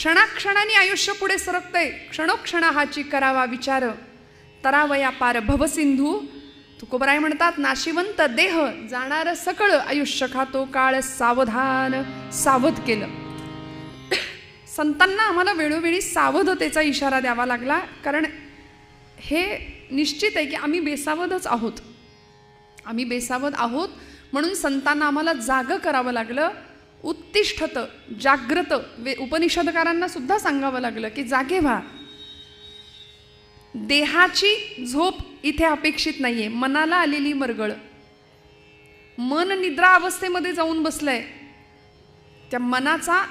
क्षणाक्षणाने आयुष्य पुढे सरकतंय. क्षणोक्षणा हाची करावा विचार, तरावया पार भवसिंधू. तुकोबराय म्हणतात, नाशिवंत देह जाणार सकळ, आयुष्य खातो काळ सावधान. सावध केलं. संतांना आम्हाला वेळोवेळी सावधतेचा इशारा द्यावा लागला, कारण हे निश्चित आहे की आम्ही बेसावधच आहोत. आम्ही बेसावध आहोत म्हणून संतांना आम्हाला जागं करावं लागलं. उत्तिष्ठत, जाग्रत. उपनिषदकारांना सुद्धा सांगावं लागलं की जागे व्हा. देहाची झोप इथे अपेक्षित नाहीये, मनाला आलेली मरगळ. मन निद्रा अवस्थेमध्ये जाऊन बसलंय. त्या मनाचा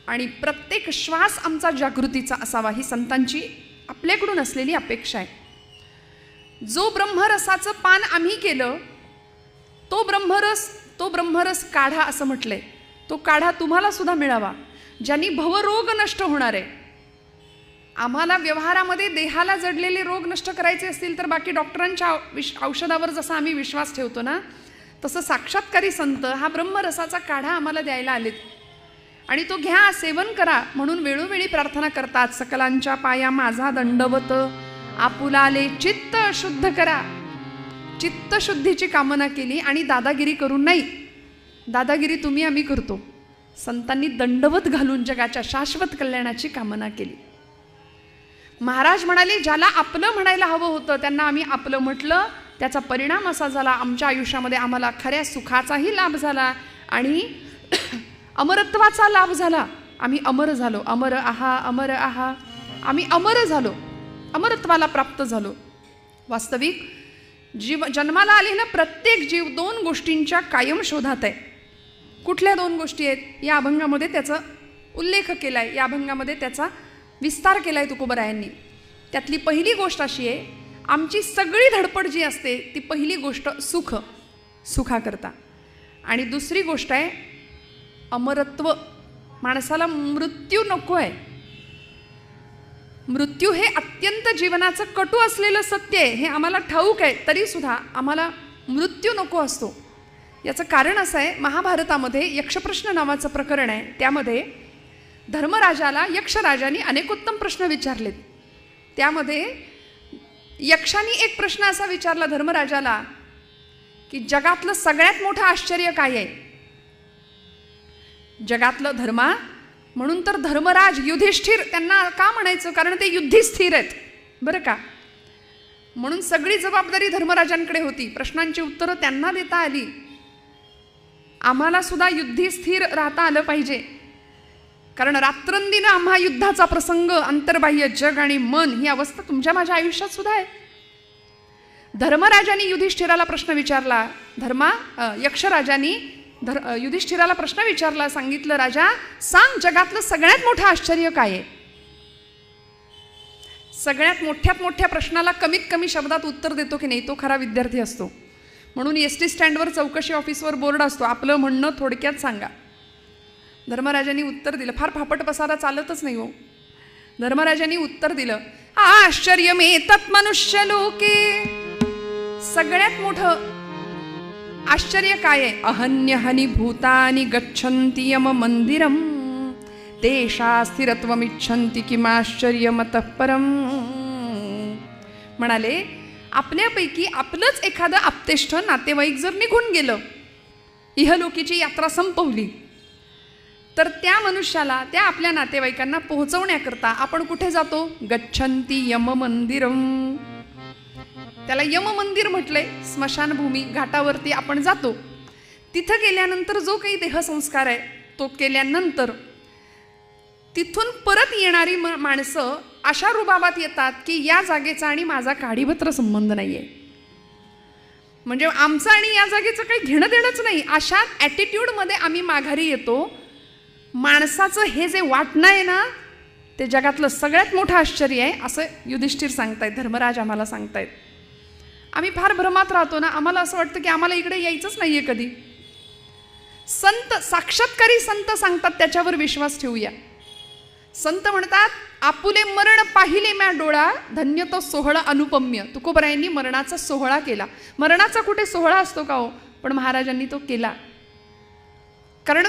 आणि प्रत्येक श्वास आमचा जागृतीचा असावा, ही संतांची आपल्याकडून असलेली अपेक्षा आहे. जो ब्रह्मरसाचं पान आम्ही केलं, तो ब्रह्मरस काढा असं म्हटलंय. तो काढा तुम्हाला सुद्धा मिळावा, ज्यांनी भवरोग नष्ट होणार आहे. आम्हाला व्यवहारामध्ये देहाला जडलेले रोग नष्ट करायचे असतील तर बाकी डॉक्टरांच्या औषधावर जसा आम्ही विश्वास ठेवतो ना, तसं साक्षात्कारी संत हा ब्रह्मरसाचा काढा आम्हाला द्यायला आलेत. आणि तो घ्या, सेवन करा म्हणून वेळोवेळी प्रार्थना करतात. सकलांच्या पाया माझा दंडवत, आपुलाले चित्त शुद्ध करा. चित्तशुद्धीची कामना केली आणि दादागिरी करून नाही. दादागिरी तुम्ही आम्ही करतो. संतांनी दंडवत घालून जगाच्या शाश्वत कल्याणाची कामना केली. महाराज म्हणाले, ज्याला आपलं म्हणायला हवं होतं त्यांना आम्ही आपलं म्हटलं. त्याचा परिणाम असा झाला, आमच्या आयुष्यामध्ये आम्हाला खऱ्या सुखाचाही लाभ झाला आणि अमरत्वाचा लाभ झाला. आम्ही अमर झालो. अमर आहा, अमर आहा. आम्ही अमर झालो, अमरत्वाला प्राप्त झालो. वास्तविक जन्माला आलेला प्रत्येक जीव दोन गोष्टींच्या कायम शोधात आहे. कुठल्या दोन गोष्टी आहेत? या अभंगामध्ये त्याचा उल्लेख केला आहे, या अभंगामध्ये त्याचा विस्तार केला आहे तुकोबरायांनी. त्यातली पहिली गोष्ट अशी आहे, आमची सगळी धडपड जी असते ती पहिली गोष्ट सुख, सुखाकरता. आणि दुसरी गोष्ट आहे अमरत्व. माणसाला मृत्यू नको आहे. मृत्यू हे अत्यंत जीवनाचं कटू असलेलं सत्य आहे, हे आम्हाला ठाऊक आहे. तरीसुद्धा आम्हाला मृत्यू नको असतो. याचं कारण असं आहे, महाभारतामध्ये यक्षप्रश्न नावाचं प्रकरण आहे. त्यामध्ये धर्मराजाला यक्षराजाने अनेकोत्तम प्रश्न विचारलेत. त्यामध्ये यक्षाने एक प्रश्न असा विचारला धर्मराजाला की जगातलं सगळ्यात मोठं आश्चर्य काय आहे? जगातलं धर्मा म्हणून तर धर्मराज युधिष्ठिर त्यांना का म्हणायचं? कारण ते युद्धिस्थिर आहेत बरं का. म्हणून सगळी जबाबदारी धर्मराजांकडे होती. प्रश्नांची उत्तरं त्यांना देता आली. आम्हाला सुद्धा युद्धिस्थिर राहता आलं पाहिजे, कारण रात्रंदिन आम्हा युद्धाचा प्रसंग, अंतर्बाह्य जग आणि मन ही अवस्था तुमच्या माझ्या आयुष्यात सुद्धा आहे. धर्मराजांनी युधिष्ठिराला प्रश्न विचारला. यक्षराजांनी युधिष्ठिराला प्रश्न विचारला. सांगितलं, राजा सांग जगातलं सगळ्यात मोठं आश्चर्य काय आहे? सगळ्यात मोठ्या प्रश्नाला कमीत कमी शब्दात उत्तर देतो की नाही तो खरा विद्यार्थी असतो. म्हणून एसटी स्टँडवर चौकशी ऑफिसवर बोर्ड असतो, आपलं म्हणणं थोडक्यात सांगा. धर्मराजांनी उत्तर दिलं. फार फापट पसारा चालतच नाही हो. धर्मराजांनी उत्तर दिलं, आश्चर्यमेतत् मनुष्य लोके. सगळ्यात मोठं आश्चर्य काय आहे? अहन्यहनी भूतानि गच्छन्ति यम मंदिरम तेषा स्थिरत्वमिच्छन्ति किमाश्चर्यमतः परम. म्हणाले, आपल्यापैकी आपलंच एखादं आप्तेष्ठ नातेवाईक जर निघून गेलं, इहलोकीची यात्रा संपवली, तर त्या मनुष्याला, त्या आपल्या नातेवाईकांना पोहोचवण्याकरता आपण कुठे जातो? गच्छन्ति यम मंदिरम. त्याला यम मंदिर म्हटलंय. स्मशानभूमी, घाटावरती आपण जातो. तिथं गेल्यानंतर जो काही देहसंस्कार आहे तो केल्यानंतर तिथून परत येणारी माणसं अशा रुबाबात येतात की या जागेचा आणि माझा काडीभत्र संबंध नाहीये. म्हणजे आमचं आणि या जागेचं काही घेणं देणंच नाही. अशा ॲटिट्यूडमध्ये आम्ही माघारी येतो. माणसाचं हे जे वाटणं आहे ना, ते जगातलं सगळ्यात मोठं आश्चर्य आहे असं युधिष्ठिर सांगतायत, धर्मराज आम्हाला सांगतायत. आम्ही फार भ्रमात राहतो ना. आम्हाला असं वाटतं की आम्हाला इकडे यायचंच नाहीये कधी. संत, साक्षात्कारी संत सांगतात त्याच्यावर विश्वास ठेवूया. संत म्हणतात, आपुले मरण पाहिले म्या डोळा, धन्य तो सोहळा अनुपम्य. तुकोबरायांनी मरणाचा सोहळा केला. मरणाचा कुठे सोहळा असतो का हो? पण महाराजांनी तो केला. कारण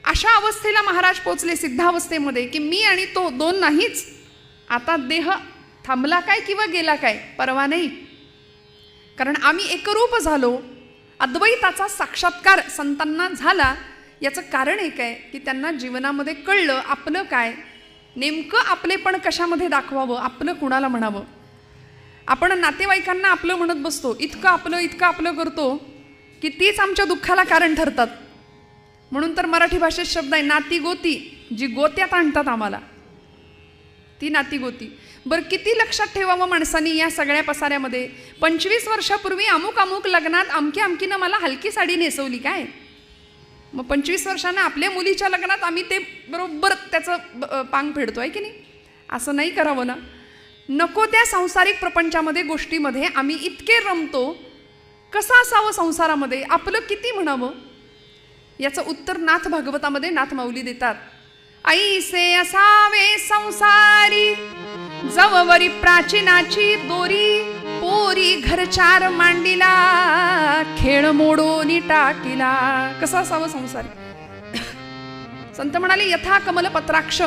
अशा अवस्थेला महाराज पोचले सिद्धावस्थेमध्ये की मी आणि तो दोन नाहीच. आता देह थांबला काय किंवा गेला काय परवा नाही, कारण आम्ही एकरूप झालो. अद्वैताचा साक्षात्कार संतांना झाला. याचं कारण एक आहे की त्यांना जीवनामध्ये कळलं आपलं काय, नेमकं आपलेपण कशामध्ये दाखवावं, आपलं कुणाला म्हणावं. आपण नातेवाईकांना आपलं म्हणत बसतो, इतकं आपलं करतो की तीच आमच्या दुःखाला कारण ठरतात. म्हणून तर मराठी भाषेत शब्द आहे नाती गोती, जी गोत्यात आणतात आम्हाला ती नाती गोती. बरं किती लक्षात ठेवावं माणसांनी या सगळ्या पसाऱ्यामध्ये. 25 वर्षापूर्वी अमुक लग्नात अमकीनं मला हलकी साडी नेसवली काय, मग 25 वर्षांना आपल्या मुलीच्या लग्नात आम्ही ते बरोबर त्याचं पांग फेडतोय की नाही. असं नाही करावं ना. नको त्या सांसारिक प्रपंचामध्ये गोष्टीमध्ये आम्ही इतके रमतो. कसं असावं संसारामध्ये, आपलं किती म्हणावं, याचं उत्तर नाथ भागवतामध्ये नाथ माऊली देतात. ऐसे असावे संसारी जववरी प्राचीनाची दोरी, पोरी घरचार मांडिला खेळ मोडून टाकिला. कसं असावं संसारी. संत म्हणाले यथा कमल पत्राक्ष,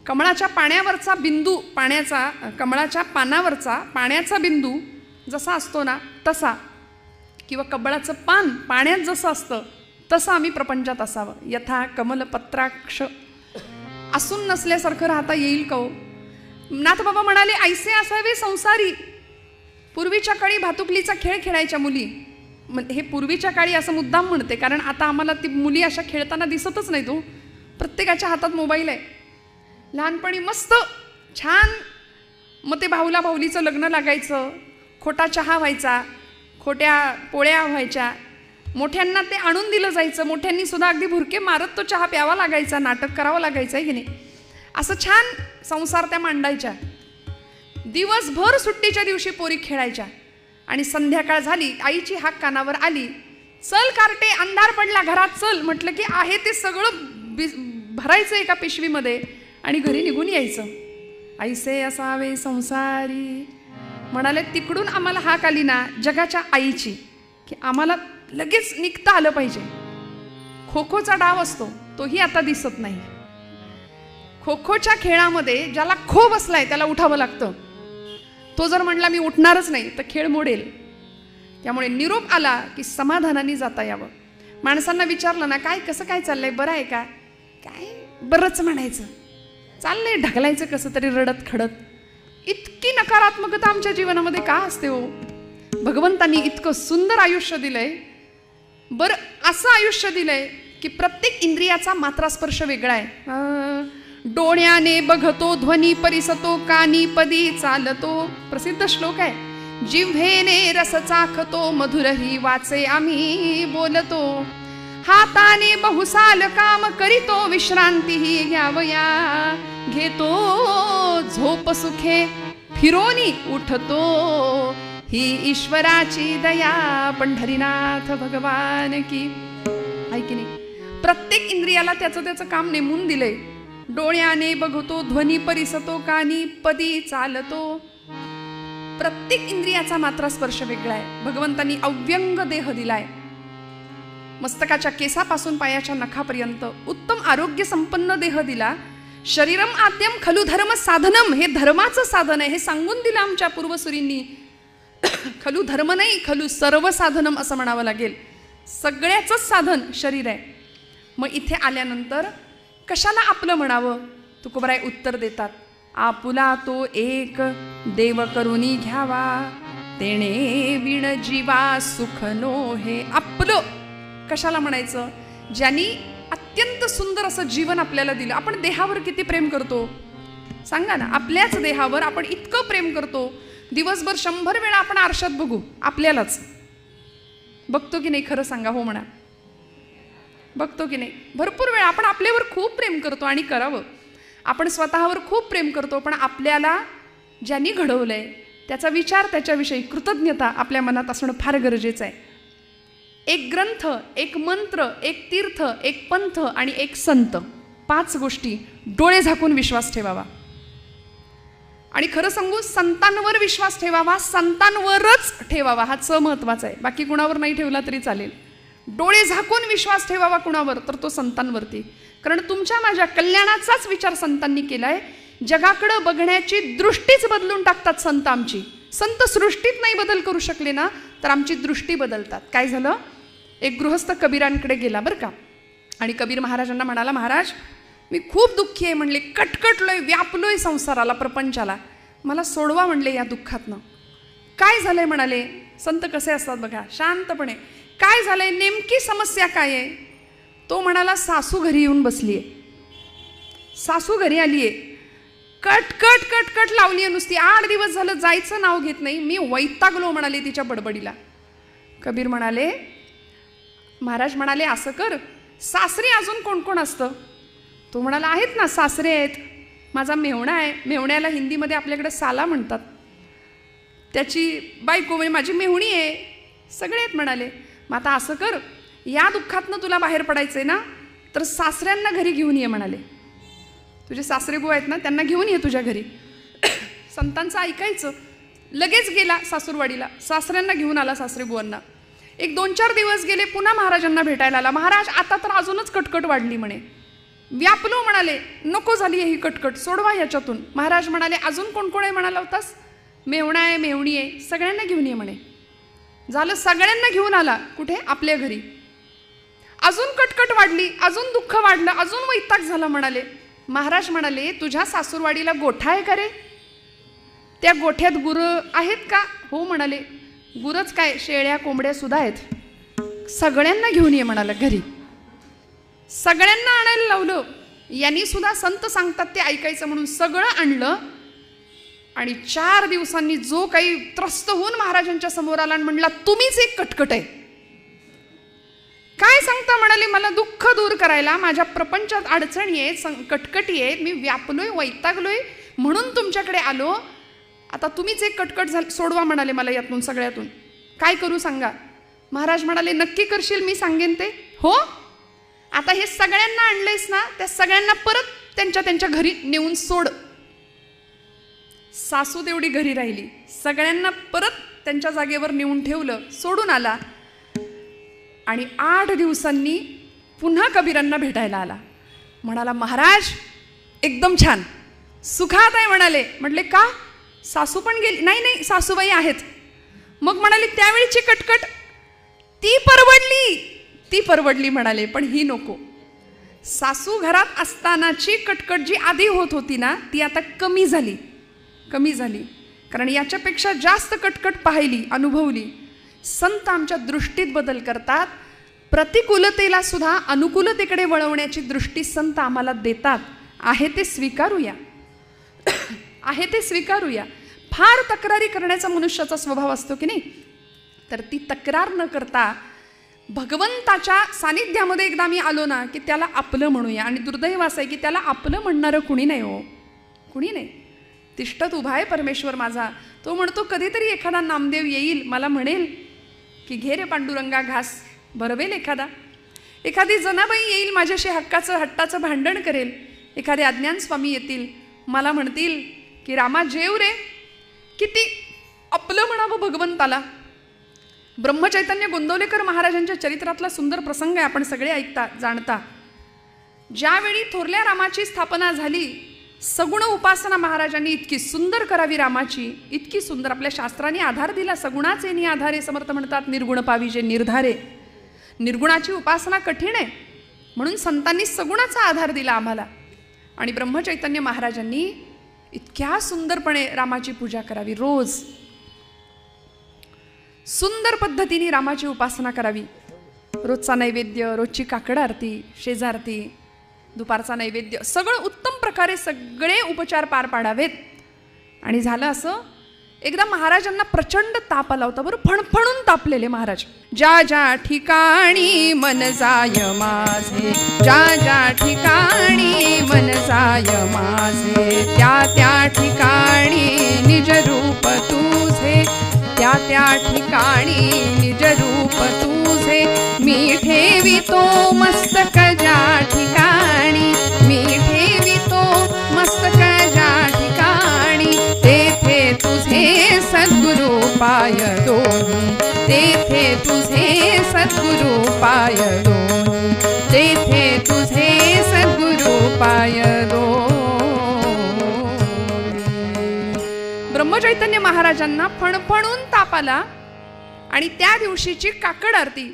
कमळाच्या पाण्यावरचा बिंदू, कमळाच्या पानावरचा पाण्याचा बिंदू जसा असतो ना तसा, किंवा कमळाचं पान पाण्यात जसं असतं तसं आम्ही प्रपंचात असावं. यथा कमल पत्राक्ष, असून नसल्यासारखं राहता येईल का हो. नाथबाबा म्हणाले ऐसे असावे संसारी. पूर्वीच्या काळी भातुकलीचा खेळ खेळायच्या मुली. हे पूर्वीच्या काळी असं मुद्दाम म्हणते कारण आता आम्हाला ती मुली अशा खेळताना दिसतच नाही. तो प्रत्येकाच्या हातात मोबाईल आहे. लहानपणी मस्त छान, मग ते भाऊला भाऊलीचं लग्न लागायचं, खोटा चहा व्हायचा, खोट्या पोळ्या व्हायच्या, मोठ्यांना ते आणून दिलं जायचं, मोठ्यांनी सुद्धा अगदी भुरके मारत तो चहा प्यावा लागायचा, नाटक करावं लागायचं आहे की नाही. असं छान संसार त्या मांडायच्या. दिवसभर सुट्टीच्या दिवशी पोरी खेळायच्या आणि संध्याकाळ झाली आईची हाक कानावर आली, चल कार्टे अंधार पडला घरात चल. म्हटलं की आहे ते सगळं भरायचं एका पिशवीमध्ये आणि घरी निघून यायचं. ऐसे असावे संसारी. म्हणाले तिकडून आम्हाला हाक आली ना जगाच्या आईची की आम्हाला लगेच निघता आलं पाहिजे. खो खोचा डाव असतो तोही आता दिसत नाही. खो खोच्या खेळामध्ये ज्याला खो बसलाय त्याला उठावं लागतं. तो जर म्हणला मी उठणारच नाही तर खेळ मोडेल. त्यामुळे निरोप आला की समाधानाने जाता यावं. माणसांना विचारलं ना काय कसं काय चाललंय, बरं आहे का, काय बरंच म्हणायचं, चाललंय ढकलायचं कसं तरी रडत खडत. इतकी नकारात्मकता आमच्या जीवनामध्ये का असते हो. भगवंतांनी इतकं सुंदर आयुष्य दिलंय. बरं असं आयुष्य दिलंय की प्रत्येक इंद्रियाचा मात्रास्पर्श वेगळा आहे. डोळ्याने बघतो ध्वनी परिसतो, कानी पदी चालतो, प्रसिद्ध श्लोक आहे. जिव्हेने रस चाखतो, मधुरही वाचे आम्ही बोलतो. हाताने बहुसाल काम करीतो, विश्रांतीही घ्यावया घेतो. झोप सुखे फिरोनी उठतो, ही ईश्वराची दया पंढरीनाथ भगवान की. आहे की नाही. प्रत्येक इंद्रियाला त्याचं त्याचं काम नेमून दिलंय. डोळ्याने बघतो ध्वनी परिसतो, कानी पदी चालतो. प्रत्येक इंद्रियाचा मात्र स्पर्श वेगळा आहे. भगवंतांनी अव्यंग देह दिलाय. मस्तकाच्या केसापासून पायाच्या नखापर्यंत उत्तम आरोग्य संपन्न देह दिला. शरीरम आद्यम खलु धर्म साधनम, हे धर्माचं साधन आहे हे सांगून दिलं आमच्या पूर्वसुरींनी. खलु धर्म नाही, खलु सर्व साधनम असं म्हणावं लागेल. सगळ्याच साधन शरीर आहे. मग इथे आल्यानंतर कशाला आपलं म्हणावं. तुकोबराय उत्तर देतात. आपुला तो एक देव करुनी घ्यावा, तेणे विण जीवा सुख नो हे. आपलं कशाला म्हणायचं. ज्यांनी अत्यंत सुंदर असं जीवन आपल्याला दिलं. आपण देहावर किती प्रेम करतो सांगा ना. आपल्याच देहावर आपण इतकं प्रेम करतो. दिवसभर 100 वेळा आपण आरशात बघू आपल्यालाच. बघतो की नाही, खरं सांगा. हो म्हणा. बघतो की नाही. भरपूर वेळा आपण आपल्यावर खूप प्रेम करतो आणि करावं. आपण स्वतःवर खूप प्रेम करतो, पण आपल्याला ज्यांनी घडवलंय त्याचा विचार, त्याच्याविषयी कृतज्ञता आपल्या मनात असणं फार गरजेचं आहे. एक ग्रंथ, एक मंत्र, एक तीर्थ, एक पंथ आणि एक संत, 5 गोष्टी डोळे झाकून विश्वास ठेवावा. आणि खरं सांगू, संतांवर विश्वास ठेवावा, संतांवरच ठेवावा. हा च महत्वाचा आहे. बाकी कुणावर नाही ठेवला तरी चालेल. डोळे झाकून विश्वास ठेवावा कुणावर, तर तो संतांवरती. कारण तुमच्या माझ्या कल्याणाचाच विचार संतांनी केलाय. जगाकडं बघण्याची दृष्टीच बदलून टाकतात संत आमची. संत सृष्टीत नाही बदल करू शकले ना, तर आमची दृष्टी बदलतात. काय झालं, एक गृहस्थ कबीरांकडे गेला बरं का, आणि कबीर महाराजांना म्हणाला, महाराज मी खूप दुःखी आहे म्हणले, कटकटलोय, व्यापलोय संसाराला, प्रपंचाला, मला सोडवा म्हणले या दुःखातनं. काय झालंय म्हणाले. संत कसे असतात बघा, शांतपणे. काय झालंय, नेमकी समस्या काय आहे. तो म्हणाला, सासू घरी येऊन बसलीये, सासू घरी आलीये, कटकट कटकट लावलीये नुसती, 8 दिवस झालं जायचं नाव घेत नाही, मी वैतागलो म्हणाले तिच्या बडबडीला. कबीर म्हणाले, महाराज म्हणाले असं कर, सासरे अजून कोण कोण असतं. तो म्हणाला, आहेत ना, सासरे आहेत, माझा मेहुणा आहे, मेहुण्याला हिंदीमध्ये आपल्याकडे साला म्हणतात, त्याची बायको म्हणजे माझी मेहुणी आहे, सगळे आहेत म्हणाले. मग आता असं कर, या दुःखातनं तुला बाहेर पडायचंय ना, तर सासऱ्यांना घरी घेऊन ये म्हणाले. तुझे सासरेबुवा आहेत ना, त्यांना घेऊन ये तुझ्या घरी. संतांचं ऐकायचं. लगेच गेला सासूरवाडीला, सासऱ्यांना घेऊन आला, सासरेबुवांना. एक 2-4 दिवस गेले, पुन्हा महाराजांना भेटायला आला. महाराज आता तर अजूनच कटकट वाढली म्हणे, व्यापलो म्हणाले, नको झाली ही कटकट, सोडवा याच्यातून. महाराज म्हणाले, अजून कोण कोण आहे म्हणाला होतास. मेहुणा आहे, मेहुणी आहे, सगळ्यांना घेऊन ये म्हणे. झालं, सगळ्यांना घेऊन आला. कुठे, आपल्या घरी. अजून कटकट वाढली, अजून दुःख वाढलं, अजून वैताग झाला म्हणाले. महाराज म्हणाले, तुझ्या सासूरवाडीला गोठा आहे का रे, त्या गोठ्यात गुरं आहेत का. हो म्हणाले, गुरच काय, शेळ्या कोंबड्या सुद्धा आहेत, सगळ्यांना घेऊन ये म्हणाला घरी. सगळ्यांना आणायला लावलं. यांनी सुद्धा संत सांगतात ते ऐकायचं म्हणून सगळं आणलं. आणि 4 दिवसांनी जो काही त्रस्त होऊन महाराजांच्या समोर आला आणि म्हणला, तुम्हीच एक कटकट आहे. काय सांगता म्हणाले, मला दुःख दूर करायला, माझ्या प्रपंचात अडचणी आहेत, कटकटी आहेत, मी व्यापलोय, वैतागलोय, म्हणून तुमच्याकडे आलो. आता तुम्हीच एक कटकट सोडवा म्हणाले मला यातून, सगळ्यातून. काय करू सांगा. महाराज म्हणाले, नक्की करशील, मी सांगेन ते. हो, आता हे सगळ्यांना आणलंयस ना, त्या सगळ्यांना परत त्यांच्या घरी नेऊन सोड. सासू तेवढी घरी राहिली, सगळ्यांना परत त्यांच्या जागेवर नेऊन ठेवलं, सोडून आला. आणि 8 दिवसांनी पुन्हा कबीरांना भेटायला आला. म्हणाला, महाराज एकदम छान, सुखात आहे म्हणाले. म्हटले, का, सासू पण गेली. नाही नाही, सासूबाई आहेत. मग म्हणाले, त्यावेळीची कटकट ती परवडली म्हणाले, पण ही नको. सासू घरात असतानाची कटकट जी आधी होत होती ना, ती आता कमी झाली. कारण याच्यापेक्षा जास्त कटकट पाहिली, अनुभवली. संत आमच्या दृष्टीत बदल करतात. प्रतिकूलतेला सुद्धा अनुकूलतेकडे वळवण्याची दृष्टी संत आम्हाला देतात. आहे ते स्वीकारूया. फार तक्रारी करण्याचा मनुष्याचा स्वभाव असतो की नाही, तर ती तक्रार न करता भगवंताच्या सानिध्यामध्ये एकदा मी आलो ना, की त्याला आपलं म्हणूया. आणि दुर्दैव असं आहे की त्याला आपलं म्हणणारं कुणी नाही. हो, कुणी नाही. तिष्ठत उभा आहे परमेश्वर माझा. तो म्हणतो, कधीतरी एखादा नामदेव येईल, मला म्हणेल की घे रे पांडुरंगा घास, भरवेल एखादी जनाबाई येईल, माझ्याशी हट्टाचं भांडण करेल. एखादे अज्ञान स्वामी येतील, मला म्हणतील की रामा जेव रे. किती आपलं म्हणावं भगवंताला. ब्रह्मचैतन्य गोंदवलेकर महाराजांच्या चरित्रातला सुंदर प्रसंग आहे, आपण सगळे ऐकता जाणता. ज्यावेळी थोरल्या रामाची स्थापना झाली, सगुण उपासना महाराजांनी इतकी सुंदर करावी रामाची, इतकी सुंदर. आपल्या शास्त्राने आधार दिला, सगुणाचे नि आधारे समर्थ म्हणतात, निर्गुण पाविजे निर्धारे. निर्गुणाची उपासना कठीण आहे, म्हणून संतांनी सगुणाचा आधार दिला आम्हाला. आणि ब्रह्मचैतन्य महाराजांनी इतक्या सुंदरपणे रामाची पूजा करावी, रोज सुंदर पद्धतीने रामाची उपासना करावी. रोजचा नैवेद्य, रोजची काकड आरती, शेजारती, दुपारचा नैवेद्य, सगळं उत्तम प्रकारे सगळे उपचार पार पाडावेत. आणि झालं असं, एकदा महाराजांना प्रचंड ताप आला होता. बरं, फणफणून तापलेले महाराज. ज्या ज्या ठिकाणी मन जाय माझे, ज्या ज्या ठिकाणी मन जाय माझे, त्या त्या ठिकाणी निज रूप तुझे, त्या त्या ठिकाणी निज रूप तुझे. मी ठेवितो मस्तक ज्या ठिकाणी, मी ठेवितो मस्तक ज्या ठिकाणी, तेथे तुझे सद्गुरु पाय दोन्ही, तेथे तुझे सद्गुरु सद्गुरु पाय दोनी, तेथे तुझे सद्गुरु पाय दोनी. ब्रह्मचैतन्य महाराजांना फणफणून ताप आला आणि त्या दिवशीची काकड आरती,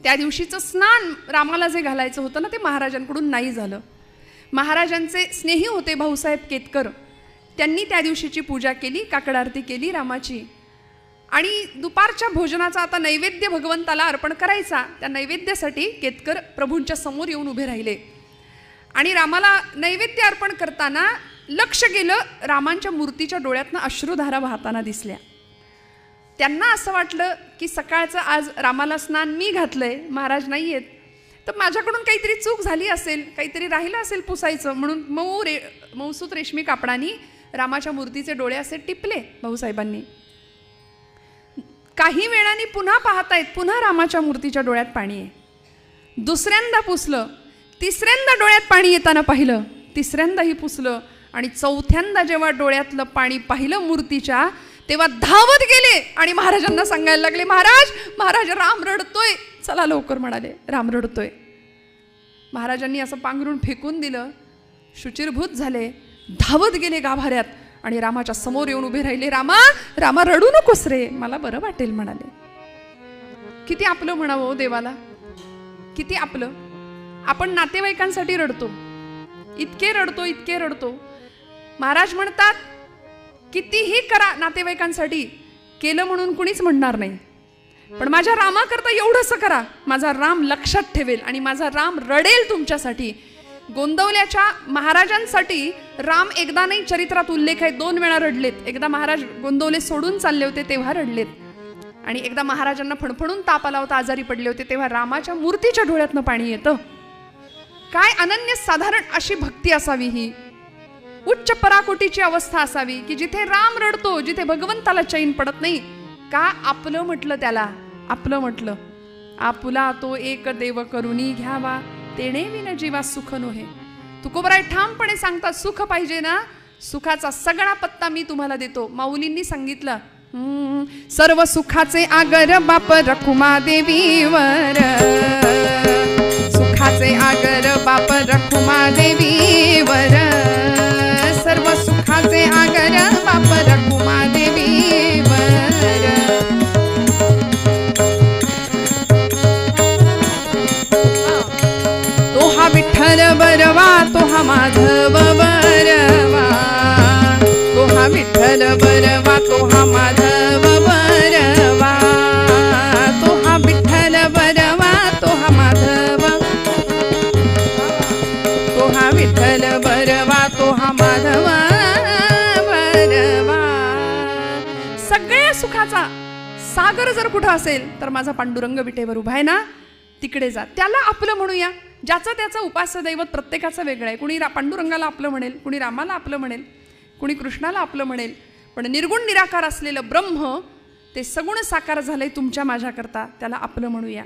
त्या दिवशीचं स्नान रामाला जे घालायचं होतं ना ते महाराजांकडून नाही झालं. महाराजांचे स्नेही होते भाऊसाहेब केतकर, त्यांनी त्या दिवशीची पूजा केली, काकड आरती केली रामाची. आणि दुपारच्या भोजनाचा आता नैवेद्य भगवंताला अर्पण करायचा, त्या नैवेद्यासाठी केतकर प्रभूंच्या समोर येऊन उभे राहिले. आणि रामाला नैवेद्य अर्पण करताना लक्ष गेलं, रामांच्या मूर्तीच्या डोळ्यातनं अश्रुधारा वाहताना दिसल्या. त्यांना असं वाटलं की सकाळचं आज रामाला स्नान मी घातलंय, महाराज नाही आहेत, तर माझ्याकडून काहीतरी चूक झाली असेल, काहीतरी राहिलं असेल पुसायचं, म्हणून मऊसूत रेशमी कापडानी रामाच्या मूर्तीचे डोळे असे टिपले भाऊसाहेबांनी. काही वेळाने पुन्हा पाहतायत, पुन्हा रामाच्या मूर्तीच्या डोळ्यात पाणी आहे. दुसऱ्यांदा पुसलं, तिसऱ्यांदा डोळ्यात पाणी येताना पाहिलं, तिसऱ्यांदाही पुसलं आणि चौथ्यांदा जेव्हा डोळ्यातलं पाणी पाहिलं मूर्तीच्या, तेव्हा धावत गेले आणि महाराजांना सांगायला लागले, महाराज महाराज राम रडतोय, चला लवकर म्हणाले, राम रडतोय. महाराजांनी असं पांघरून फेकून दिलं, शुचिरभूत झाले, धावत गेले गाभाऱ्यात आणि रामाच्या समोर येऊन उभे राहिले. रामा रामा रडू नकोस रे, मला बरं वाटेल म्हणाले. किती आपलं म्हणावं देवाला, किती आपलं. आपण नातेवाईकांसाठी रडतो, इतके रडतो, इतके रडतो. महाराज म्हणतात कितीही करा नातेवाईकांसाठी, केलं म्हणून कुणीच म्हणणार नाही, पण माझ्या रामाकरता एवढंसं करा, माझा राम लक्षात ठेवेल आणि माझा राम रडेल तुमच्यासाठी. गोंदवल्याच्या महाराजांसाठी राम एकदा नाही, चरित्रात उल्लेख आहे, 2 वेळा रडलेत. एकदा महाराज गोंदवले सोडून चालले होते तेव्हा रडलेत, आणि एकदा महाराजांना फणफणून ताप आला होता, आजारी पडले होते, तेव्हा रामाच्या मूर्तीच्या डोळ्यातनं पाणी येतं. काय अनन्य साधारण अशी भक्ती असावी, ही उच्च पराकोटीची अवस्था असावी की जिथे राम रडतो, जिथे भगवंताला चैन पडत नाही. का आपलं म्हटलं त्याला, आपलं म्हटलं. आपुला तो एक देव करुणी घ्यावा, तेणे विन जीवा सुख नोहे. तुकोबराय ठामपणे सांगतात, सुख पाहिजे ना, सुखाचा सगळा पत्ता मी तुम्हाला देतो. माऊलींनी सांगितलं, सर्व सुखाचे आगर बाप रखुमा देवीवर, सुखाचे आगर बाप रखुमा देवीवर, सर्व सुखाचे आगर बाप रखुमा देवीवर. तो हा विठ्ठल बरवा, तो हा माधव बरवा, तो हा विठ्ठल बरवा, तो हा माधव बरवा, तो हा विठ्ठल बरवा, तो हा माधव, तो हा विठ्ठल बरवा, तो हा माधव बरवा. सगळ्या सुखाचा सागर जर कुठं असेल तर माझा पांडुरंग विटेवर उभा आहे ना, तिकडे जा, त्याला आपलं म्हणूया. ज्याचं त्याचं उपास्य दैवत प्रत्येकाचं वेगळं आहे. कुणी पांडुरंगाला आपलं म्हणेल, कुणी रामाला आपलं म्हणेल, कुणी कृष्णाला आपलं म्हणेल, पण निर्गुण निराकार असलेलं ब्रह्म ते सगुण साकार झालंय तुमच्या माझ्याकरता, त्याला आपलं म्हणूया.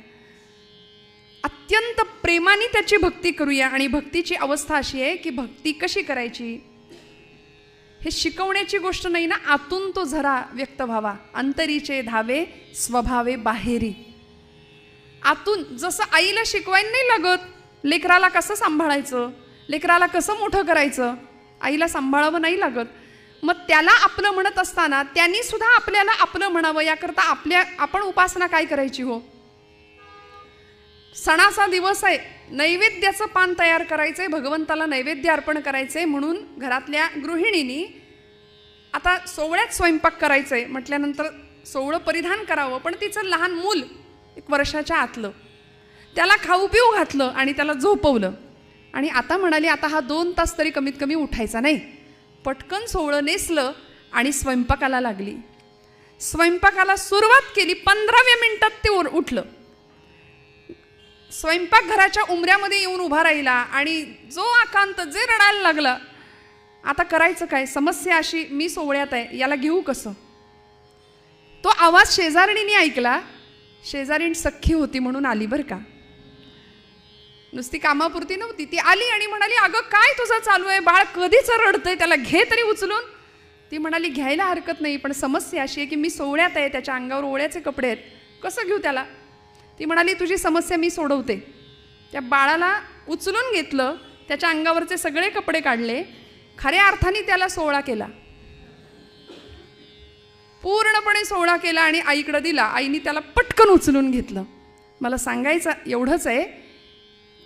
अत्यंत प्रेमाने त्याची भक्ती करूया. आणि भक्तीची अवस्था अशी आहे की भक्ती कशी करायची हे शिकवण्याची गोष्ट नाही ना, आतून तो झरा व्यक्त व्हावा. अंतरीचे धावे स्वभावे बाहेरी. आतून जसं आईला शिकवायला नाही लागत लेकराला कसं सांभाळायचं, लेकराला कसं मोठं करायचं, आईला सांभाळावं नाही लागत. मग त्याला आपलं म्हणत असताना त्यांनी सुद्धा आपल्याला आपलं म्हणावं, याकरता आपण उपासना काय करायची हो. सणाचा दिवस आहे, नैवेद्याचं पान तयार करायचंय, भगवंताला नैवेद्य अर्पण करायचंय, म्हणून घरातल्या गृहिणींनी आता सोवळ्यात स्वयंपाक करायचंय म्हटल्यानंतर सोवळं परिधान करावं, पण तिचं लहान मूल 1 वर्षाच्या आतलं, त्याला खाऊ पिऊ घातलं आणि त्याला झोपवलं. आणि आता म्हणाली आता हा 2 तास तरी कमीत कमी उठायचा नाही. पटकन सोवळं नेसलं आणि स्वयंपाकाला लागली. स्वयंपाकाला सुरुवात केली, 15व्या मिनिटात ते उठलं. स्वयंपाकघराच्या उमऱ्यामध्ये येऊन उभा राहिला आणि जो आकांत, जे रडायला लागला. आता करायचं काय, समस्या अशी, मी सोवळ्यात आहे, याला घेऊ कसं. तो आवाज शेजारणीने ऐकला. शेजारीण सख्खी होती म्हणून आली बरं का, नुसती कामापुरती नव्हती. ती आली आणि म्हणाली, अगं काय तुझं चालू आहे, बाळ कधीच रडतंय, त्याला घे तरी उचलून. ती म्हणाली, घ्यायला हरकत नाही, पण समस्या अशी आहे की मी सोवळ्यात आहे, त्याच्या अंगावर ओळ्याचे कपडे आहेत, कसं घेऊ त्याला. ती म्हणाली तुझी समस्या मी सोडवते. त्या बाळाला उचलून घेतलं, त्याच्या अंगावरचे सगळे कपडे काढले, खऱ्या अर्थाने त्याला सोहळा केला, पूर्णपणे सोहळा केला आणि आईकडे दिला. आईने त्याला पटकन उचलून घेतलं. मला सांगायचं एवढंच आहे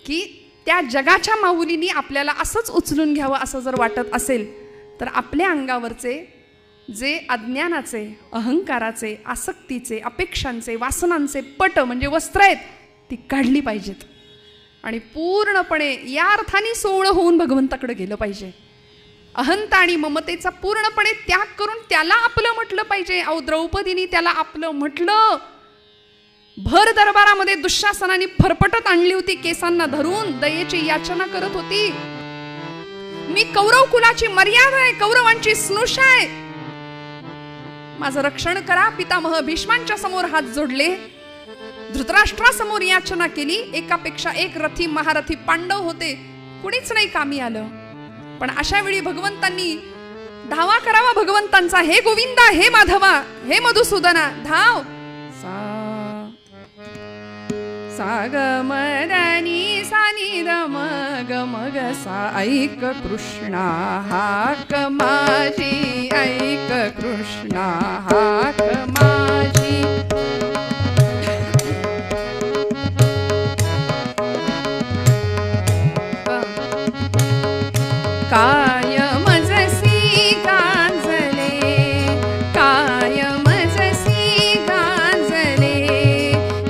की त्या जगाच्या माऊलींनी आपल्याला असंच उचलून घ्यावं असं जर वाटत असेल तर आपल्या अंगावरचे जे अज्ञानाचे, अहंकाराचे, आसक्तीचे, अपेक्षांचे, वासनांचे पट म्हणजे वस्त्र आहेत ती काढली पाहिजेत आणि पूर्णपणे या अर्थाने सोहळं होऊन भगवंताकडे गेलं पाहिजे. अहंता आणि ममतेचा पूर्णपणे त्याग करून त्याला आपलं म्हटलं पाहिजे. अहो, द्रौपदीने त्याला आपलं म्हटलं. भर दरबारामध्ये दुःशासनाने फरफटत आणली होती, केसांना धरून दयेची याचना करत होती. मी कौरव कुलाची मर्यादा आहे, कौरवांची स्नुषा आहे, माझं रक्षण करा. पितामह भीष्मांच्या समोर हात जोडले, धृतराष्ट्रासमोर याचना केली. एकापेक्षा एक रथी महारथी पांडव होते, कुणीच नाही कामी आलं. पण अशा वेळी भगवंतांनी धावा करावा भगवंतांचा. हे गोविंदा, हे माधवा, हे मधुसूदना, धाव. सा ग म द नि सा नि द म ग म ग सा. ऐक कृष्णा हाक माझी, ऐक कृष्णा हाक माझी. काय मजसी गाजले, काय मजसी गाजले,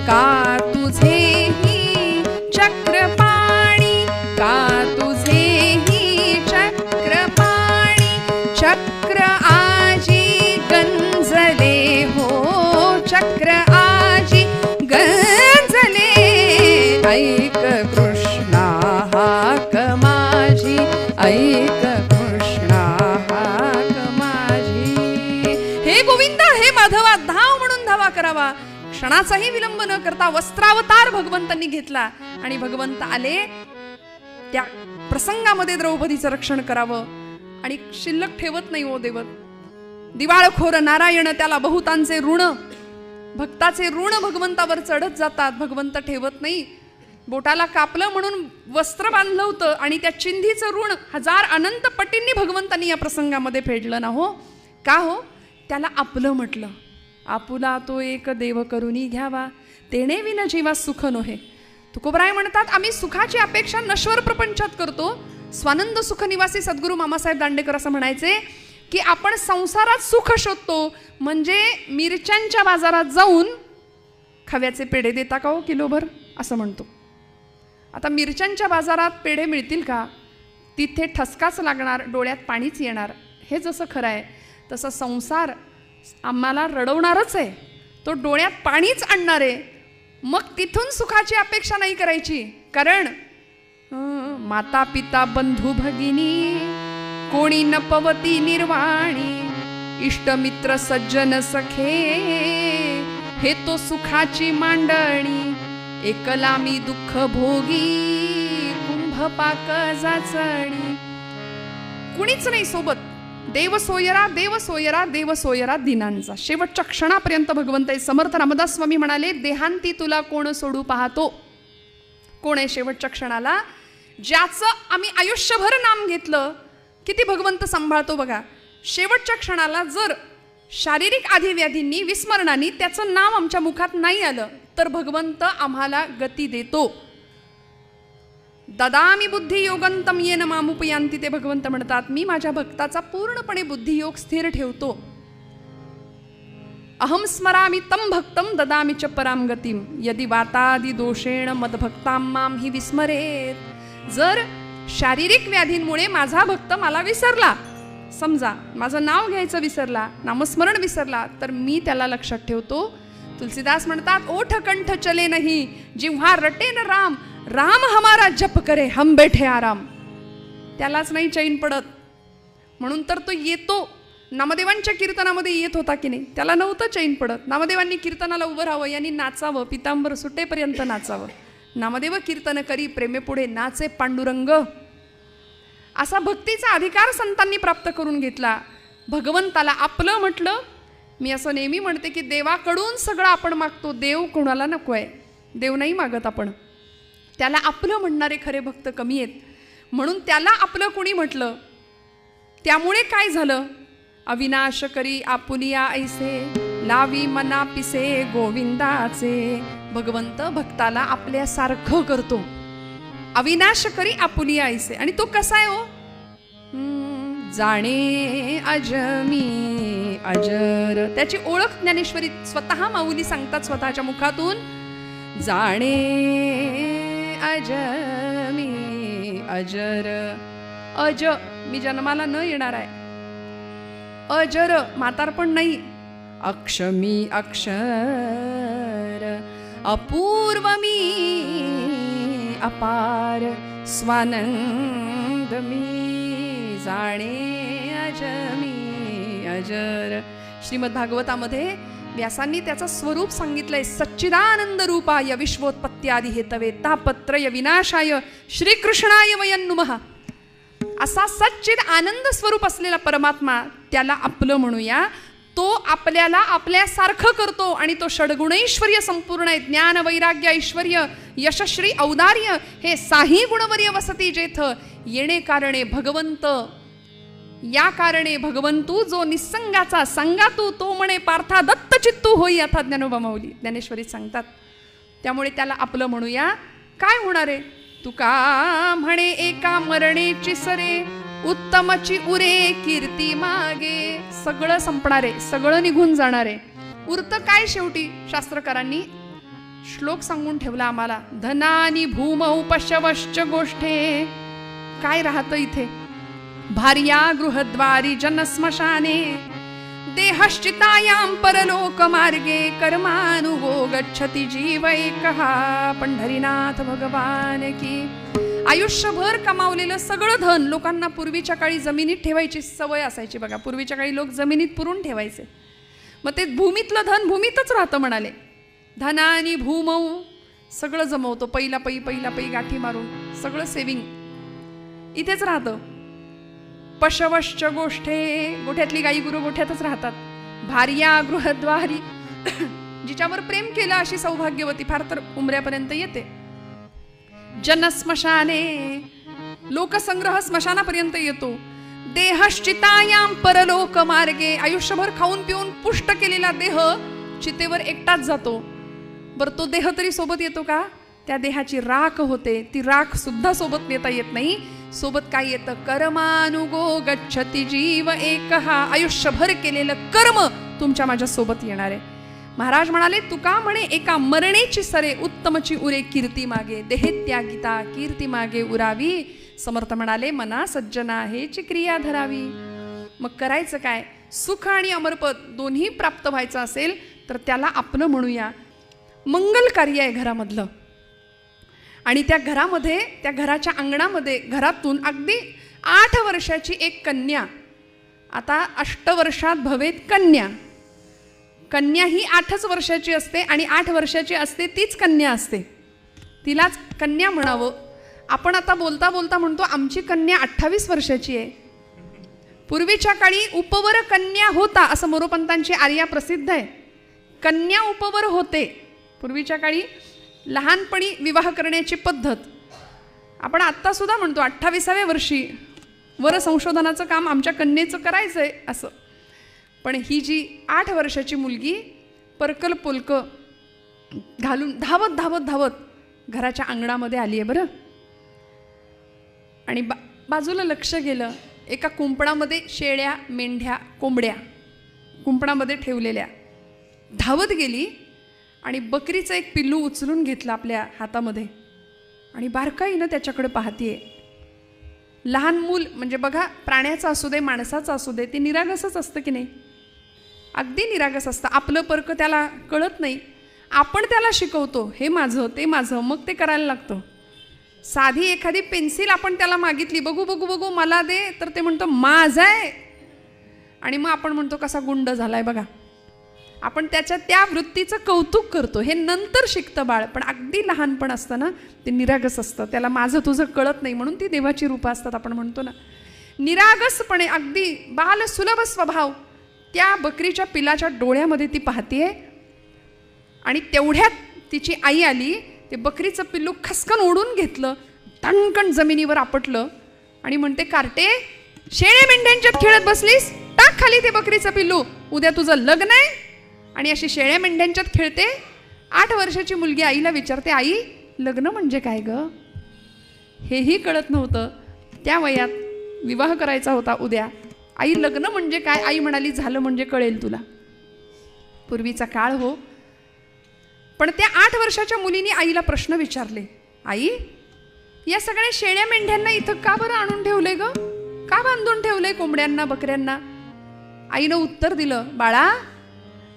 का तुझेही चक्रपाणी, का तुझेही चक्रपाणी. चक्र आजी गंजले हो, चक्र आजी गंजले. ऐक कृष्णा हाक माझी, ऐक कृष्णा हाक माझी. हे गोविंदा, हे माधवा, धाव म्हणून धावा करावा. क्षणाचाही विलंब न करता वस्त्रावतार भगवंतांनी घेतला आणि भगवंत आले. त्या प्रसंगामध्ये द्रौपदीचं रक्षण करावं आणि शिल्लक ठेवत नाही हो देवत. दिवाळखोर नारायण त्याला बहुतांचे ऋण, भक्ताचे ऋण भगवंतावर चढत जातात, भगवंत ठेवत नाही. बोटाला कापलं म्हणून वस्त्र बांधलं होतं आणि त्या चिंधीचं ऋण हजार अनंत पटींनी भगवंतांनी या प्रसंगामध्ये फेडलं ना हो. का हो? त्याला आपलं म्हटलं. आपुला तो एक देव करुनी घ्यावा, तेणे विन जीवा सुख नोहे. तुकोबराय म्हणतात आम्ही सुखाची अपेक्षा नश्वर प्रपंचात करतो. स्वानंद सुख निवासी सद्गुरू मामासाहेब दांडेकर असं म्हणायचे की आपण संसारात सुख शोधतो म्हणजे मिरच्यांच्या बाजारात जाऊन खव्याचे पेढे देता का हो किलोभर असं म्हणतो. आता मिरच्यांच्या बाजारात पेढे मिळतील का? तिथे ठसकाच लागणार, डोळ्यात पाणीच येणार. हे जसं खरं आहे तसं संसार आम्हाला रडवणारच आहे, तो डोळ्यात पाणीच आणणार आहे. मग तिथून सुखाची अपेक्षा नाही करायची. कारण माता पिता बंधू भगिनी कोणी न पवती निर्वाणी, इष्टमित्र सज्जन सखे हे तो सुखाची मांडणी. एकला मी दुःख भोगी कुंभपाक जाचणी. कुणीच नाही सोबत. देव सोयरा, देव सोयरा, देव सोयरा दिनांचा. शेवटच्या क्षणापर्यंत भगवंत समर्थ रामदास स्वामी म्हणाले देहांती तुला कोण सोडू पाहतो. कोण आहे शेवटच्या क्षणाला? ज्याचं आम्ही आयुष्यभर नाम घेतलं, किती भगवंत सांभाळतो बघा. शेवटच्या क्षणाला जर शारीरिक आधिव्याधींनी, विस्मरणाने त्याचं नाव आमच्या मुखात नाही आलं तर भगवंत आम्हाला गती देतो. ददामी बुद्धी योगंतम येन मामुपयांती ते भगवंत म्हणतात मी माझ्या भक्ताचा पूर्णपणे बुद्धियोग स्थिर ठेवतो. अहम स्मरामि तम भक्तम ददामी च पराम गतिम यदि वातादि दोषेण मदभक्ताम माम हि विस्मरेत. जर शारीरिक व्याधींमुळे माझा भक्त मला विसरला, समजा माझं नाव घ्यायचं विसरला, नामस्मरण विसरला, तर मी त्याला लक्षात ठेवतो. तुलसीदास म्हणतात ओठ कंठ चले नहीं जिव्हा रटे न राम, राम हमारा जप करे हम बैठे आराम. त्यालाच नाही चैन पडत म्हणून तर तो येतो. नामदेवांच्या कीर्तनामध्ये येत होता की नाही, त्याला नव्हतं चैन पडत. नामदेवांनी कीर्तनाला उभं राहावं, यांनी नाचावं, पितांबर सुटेपर्यंत नाचावं. नामदेव कीर्तन करी प्रेमे पुढे नाचे पांडुरंग. असा भक्तीचा अधिकार संतांनी प्राप्त करून घेतला. भगवंताला आपलं म्हटलं. मी असं नेहमी म्हणते की देवाकडून सगळं आपण मागतो, देव कोणाला नको आहे. देव नाही मागत आपण. त्याला आपलं म्हणणारे खरे भक्त कमी आहेत, म्हणून त्याला आपलं कुणी म्हटलं. त्यामुळे काय झालं? अविनाश करी आपुलिया ऐसे लावी मना पिसे गोविंदाचे. भगवंत भक्ताला आपल्यासारखं करतो. अविनाश करी आपुलिया ऐसे. आणि तो कसा आहे हो? जाणे अजमी अजर. त्याची ओळख ज्ञानेश्वरी स्वतः माऊली सांगतात स्वतःच्या मुखातून. जाणे अजमी अजर. अज मी जन्माला न येणार आहे. अजर म्हातारपण नाही. अक्षमी अक्षर अपूर्व मी अपार स्वानंद मी. जाणे अजमी अजर. श्रीमद भागवतामध्ये व्यासांनी त्याचं स्वरूप सांगितलंय. सच्चिदानंद रूपाय विश्वोत्पत्त्यादि हेतवे तापत्रय विनाशाय श्रीकृष्णाय वयं नुमः. असा सच्चिद आनंद स्वरूप असलेला परमात्मा, त्याला आपलं म्हणूया. तो आपल्याला आपल्यासारखं करतो आणि तो षड्गुणैश्वर्य संपूर्ण आहे. ज्ञान वैराग्य ऐश्वर्य यशश्री औदार्य हे साही गुणवर्य वसती जेथ. येणे कारणे भगवंत या कारणे भगवंतू जो निसंगाचा सांगा तू तो म्हणे पार्था दत्त चित्तू होई. अथा ज्ञानोबा माऊली ज्ञानेश्वरी सांगतात. त्यामुळे त्याला आपलं म्हणूया. काय होणार आहे? तुका म्हणे एका मरणेची सरे उत्तमची उरे कीर्ती मागे. सगळं संपणारे, सगळं निघून जाणारे. उरतं काय शेवटी? शास्त्रकारांनी श्लोक सांगून ठेवला आम्हाला. धनानी भूमौ पशवश्च गोष्ठे. काय राहतं इथे? भार्या गृहद्वारी जनस्मशाने देहश्चितायां परलोक मार्गे कर्मानुगो गच्छति जीव एकः. पंढरीनाथ भगवान की. आयुष्यभर कमावलेलं सगळं धन लोकांना पूर्वीच्या काळी जमिनीत ठेवायची सवय असायची बघा. पूर्वीच्या काळी लोक जमिनीत पुरून ठेवायचे. मग ते भूमीतलं धन भूमीतच राहतं म्हणाले. धनानी भूमौ सगळं जमवतो. पहिला पै गाठी मारून सगळं सेविंग इथेच राहतं. पशवश्च गोष्ठे गोठ्यातली गाई गुरु गोठ्यातच राहतात. भार्या गृहद्वारी जिच्यावर प्रेम केलं अशी सौभाग्यवती फार तर उमऱ्यापर्यंत येते. जनस्मशाने लोकसंग्रह स्मशानापर्यंत येतो. देहश्चितायां परलोक मार्गे आयुष्यभर खाऊन पिऊन पुष्ट केलेला देह चितेवर एकटाच जातो. बरं तो देह तरी सोबत येतो का? त्या देहाची राख होते. ती राख सुद्धा सोबत नेता येत नाही. सोबत काय येतं? कर्मानुगो गच्छति जीव एकः. आयुष्यभर केलेलं कर्म तुमच्या माझ्या सोबत येणार आहे. महाराज म्हणाले तुका म्हणे एका मरणेची सरे उत्तमची उरे कीर्ती मागे. देहत्यागिता कीर्ती मागे उरावी. समर्थ म्हणाले मना सज्जना हेची क्रिया धरावी. मग करायचं काय? सुख आणि अमरपद दोन्ही प्राप्त व्हायचं असेल तर त्याला आपलं म्हणूया. मंगल कार्य आहे घरामधलं. आणि त्या घरामध्ये, त्या घराच्या अंगणामध्ये, घरातून अगदी 8 वर्षाची एक कन्या. आता 8 वर्षात भवेत कन्या. कन्या ही 8च वर्षाची असते आणि 8 वर्षाची असते तीच कन्या असते. तिलाच कन्या म्हणावं. आपण आता बोलता बोलता म्हणतो आमची कन्या 28 वर्षाची आहे. पूर्वीच्या काळी उपवर कन्या होता असं मोरोपंतांची आर्या प्रसिद्ध आहे. कन्या उपवर होते पूर्वीच्या काळी. लहानपणी विवाह करण्याची पद्धत आपण आत्ता सुद्धा म्हणतो 28व्या वर्षी वर संशोधनाचं काम आमच्या कन्येचं करायचं आहे असं. पण ही जी 8 वर्षाची मुलगी परकल पोलक घालून धावत धावत धावत घराच्या अंगणामध्ये आली आहे बरं. आणि बाजूला लक्ष गेलं. एका कुंपणामध्ये शेळ्या मेंढ्या कोंबड्या कुंपणामध्ये ठेवलेल्या. धावत गेली आणि बकरीचं एक पिल्लू उचलून घेतलं आपल्या हातामध्ये आणि बारकाईनं त्याच्याकडे पाहतीये. लहान मूल म्हणजे बघा प्राण्याचं असू दे माणसाचं असू दे ते निरागसच असतं की नाही? अगदी निरागस असतं. आपलं परक त्याला कळत नाही. आपण त्याला शिकवतो हे माझं ते माझं, मग ते करायला लागतं. साधी एखादी पेन्सिल आपण त्याला मागितली बघू बघू बघू मला दे तर ते म्हणतो माझं आहे. आणि मग आपण म्हणतो कसा गुंड झालाय बघा. आपण त्याच्या त्या वृत्तीचं कौतुक करतो. हे नंतर शिकतं बाळ. पण अगदी लहानपण असतं ना ते निरागस असतं. त्याला माझं तुझं कळत नाही म्हणून ती देवाची रूपं असतात आपण म्हणतो ना. निरागसपणे अगदी बाल सुलभ स्वभाव त्या बकरीच्या पिलाच्या डोळ्यामध्ये ती पाहतीये आणि तेवढ्यात तिची आई आली, ते बकरीचं पिल्लू खसकन ओढून घेतलं, तणकण जमिनीवर आपटलं आणि म्हणते, कार्टे, शेळ्या मेंढ्यांच्यात खेळत बसलीस, टाक खाली ते बकरीचं पिल्लू, उद्या तुझं लग्न आहे. आणि अशी शेळ्या मेंढ्यांच्यात खेळते. 8 वर्षाची मुलगी आईला विचारते, आई, लग्न म्हणजे काय ग? हेही कळत नव्हतं. त्या वयात विवाह करायचा होता उद्या. आई, लग्न म्हणजे काय? आई म्हणाली, झालं म्हणजे कळेल तुला. पूर्वीचा काळ हो. पण त्या 8 वर्षाच्या मुलीने आईला प्रश्न विचारले, आई, या सगळ्या शेळ्या मेंढ्यांना इथं का बरं आणून ठेवले ग? का बांधून ठेवले कोंबड्यांना, बकऱ्यांना? आईनं उत्तर दिलं, बाळा,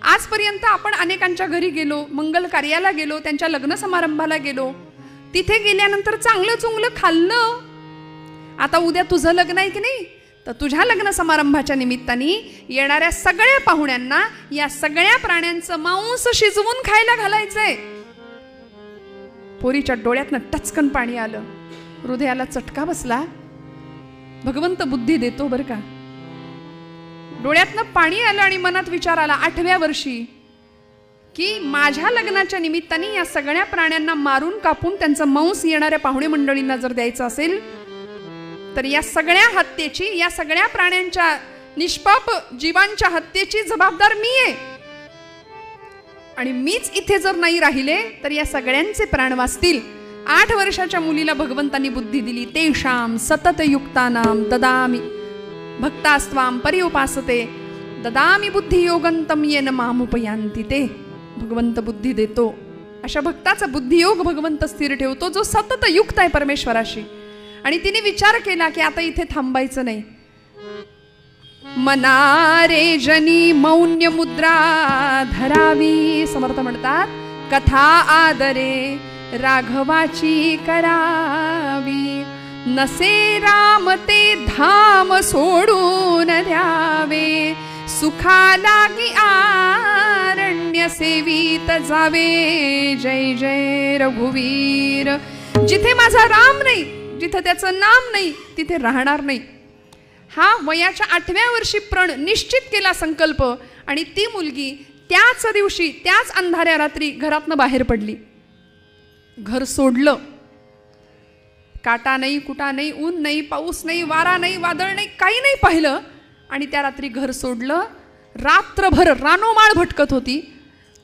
आजपर्यंत आपण अनेकांच्या घरी गेलो, मंगल कार्याला गेलो, त्यांच्या लग्न समारंभाला गेलो, तिथे गेल्यानंतर चांगलं चुंगलं खाल्लं. आता उद्या तुझं लग्न आहे की नाही, तर तुझ्या लग्न समारंभाच्या निमित्ताने येणाऱ्या सगळ्या पाहुण्यांना या सगळ्या प्राण्यांचं मांस शिजवून खायला घालायचंय. पोरीच्या डोळ्यातनं टचकन पाणी आलं, हृदयाला चटका बसला. भगवंत बुद्धी देतो बरं का. डोळ्यातनं पाणी आलं आणि मनात विचार आला 8व्या वर्षी, की माझ्या लग्नाच्या निमित्ताने या सगळ्या प्राण्यांना मारून कापून त्यांचं मांस येणाऱ्या पाहुणे मंडळींना जर द्यायचं असेल, तर या सगळ्या हत्येची, या सगळ्या प्राण्यांच्या, निष्पाप जीवांच्या हत्येची जबाबदार मी आहे. आणि मीच इथे जर नाही राहिले तर या सगळ्यांचे प्राण वाचतील. 8 वर्षाच्या मुलीला भगवंतांनी बुद्धी दिली. तेषाम सततयुक्तानां ददामि भक्तास्त्वां पर्युपासते ददामि बुद्धियोगंतम येन मामुपयांती. ते भगवंत बुद्धी देतो. अशा भक्ताचा बुद्धियोग भगवंत स्थिर ठेवतो, जो सतत युक्त आहे परमेश्वराशी. आणि तिने विचार केला की आता इथे थांबायचं नाही. मनारे जनी मौन्य मुद्रा धरावी. समर्थ म्हणतात, कथा आदरे राघवाची करावी. नसे राम ते धाम सोडून द्यावे. सुखा लागी आरण्य सेवित जावे. जय जय रघुवीर. जिथे माझा राम नाही, जिथे त्याचं नाम नाही, तिथे राहणार नाही. हा वयाच्या 8व्या वर्षी प्रण निश्चित केला संकल्प. आणि ती मुलगी त्याच दिवशी, त्याच अंधाऱ्या रात्री घरातनं बाहेर पडली. घर सोडलं. काटा नाही, कुटा नाही, ऊन नाही, पाऊस नाही, वारा नाही, वादळ नाही, काही नाही पाहिलं. आणि त्या रात्री घर सोडलं. रात्रभर रानोमाळ भटकत होती.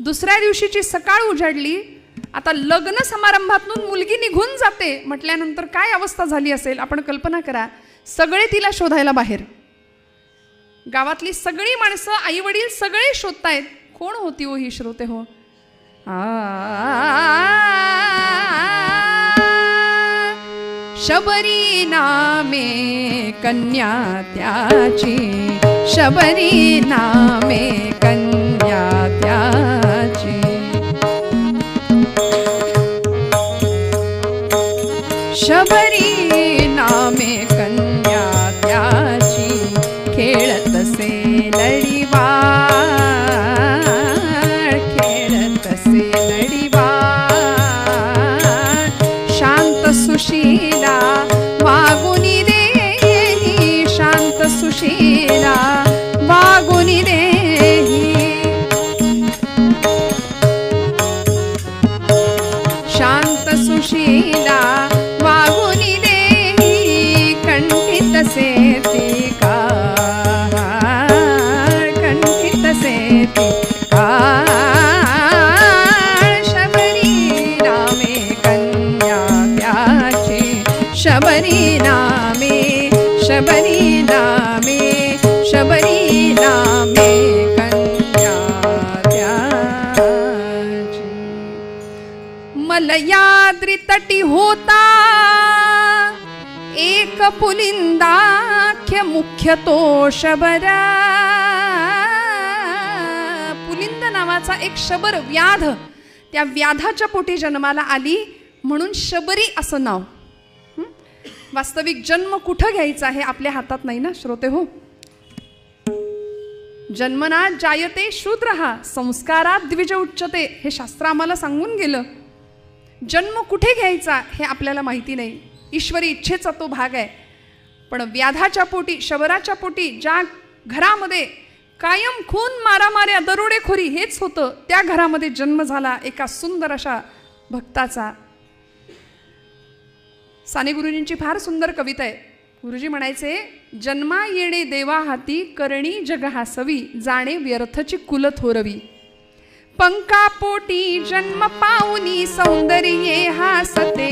दुसऱ्या दिवशीची सकाळ उजाडली. आता लग्न समारंभातून मुलगी निघून जाते म्हटल्यानंतर काय अवस्था झाली असेल आपण कल्पना करा. सगळे तिला शोधायला बाहेर. गावातली सगळी माणसं, आई वडील सगळे शोधतायत. कोण होती हो ही श्रोते हो? शबरी नामे कन्या त्याची. शबरी नामे कन्या त्याची. शबरी नामे कन्या त्याची. खेळतसे लढीवाळ. खेळतसे लढीवाळ. शांत सुशीला वागुनी देही. शांत सुशीला वागुनी देही. शांत सुशीला वागुनी देही. कंठित सेती काळ. कंठित सेती काळ. शबरी नामे कन्या त्याची. शबरी नामे. शबरी नामे. शबरी नामे कन्या त्याची. मलयाद्री तटी होता एक पुलिंदाख्य. मुख्य तो शबरा. पुलिंद नावाचा एक शबर व्याध त्या व्याधाच्या पोटी जन्माला आली, म्हणून शबरी असं नाव. वास्तविक जन्म कुठं घ्यायचा हे आपल्या हातात नाही ना श्रोते हो. जन्मना जायते शूद्रहा संस्कारात द्विज उच्चते, हे शास्त्र आम्हाला सांगून गेलं. जन्म कुठे घ्यायचा हे आपल्याला माहिती नाही. ईश्वरी इच्छेचा तो भाग आहे. पण व्याधाच्या पोटी, शबराच्या पोटी, ज्या घरामध्ये कायम खून, मारामाऱ्या, दरोडेखोरी हेच होतं, त्या घरामध्ये जन्म झाला एका सुंदर अशा भक्ताचा. साने गुरुजींची फार सुंदर कविता आहे. गुरुजी म्हणायचे, जन्मा येणे देवा हाती, करणी जग हासवी, जाणे व्यर्थची कुल थोरवी. पंकापोटी जन्म पाऊनी सौंदर्ये हासते,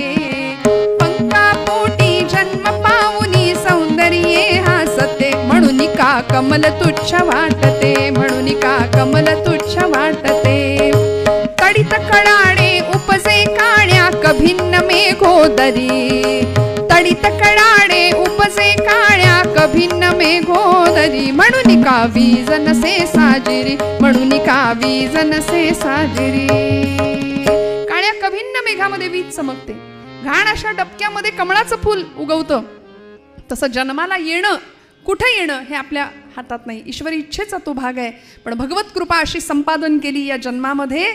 पंकापोटी जन्म पाऊनी सौंदर्ये हासते, म्हणून का कमल तुच्छ वाटते, म्हणून का कमल तुच्छ वाटते. तडित कडाणे उपजे काण्या कभिन्न मेघोदरी, तडित कडाणे उपजे काण्या कभिन्न मेघोदरी, म्हणून का वीज नसे साजिरी, म्हणून का वीज नसे साजिरी. काळ्या कभिन्न मेघामध्ये वीज चमकते, घाण अशा डबक्यामध्ये कमळाचं फूल उगवतं. तसं जन्माला येणं, कुठे येणं हे आपल्या हातात नाही, ईश्वरी इच्छेचा तो भाग आहे. पण भगवत कृपा अशी संपादन केली, या जन्मामध्ये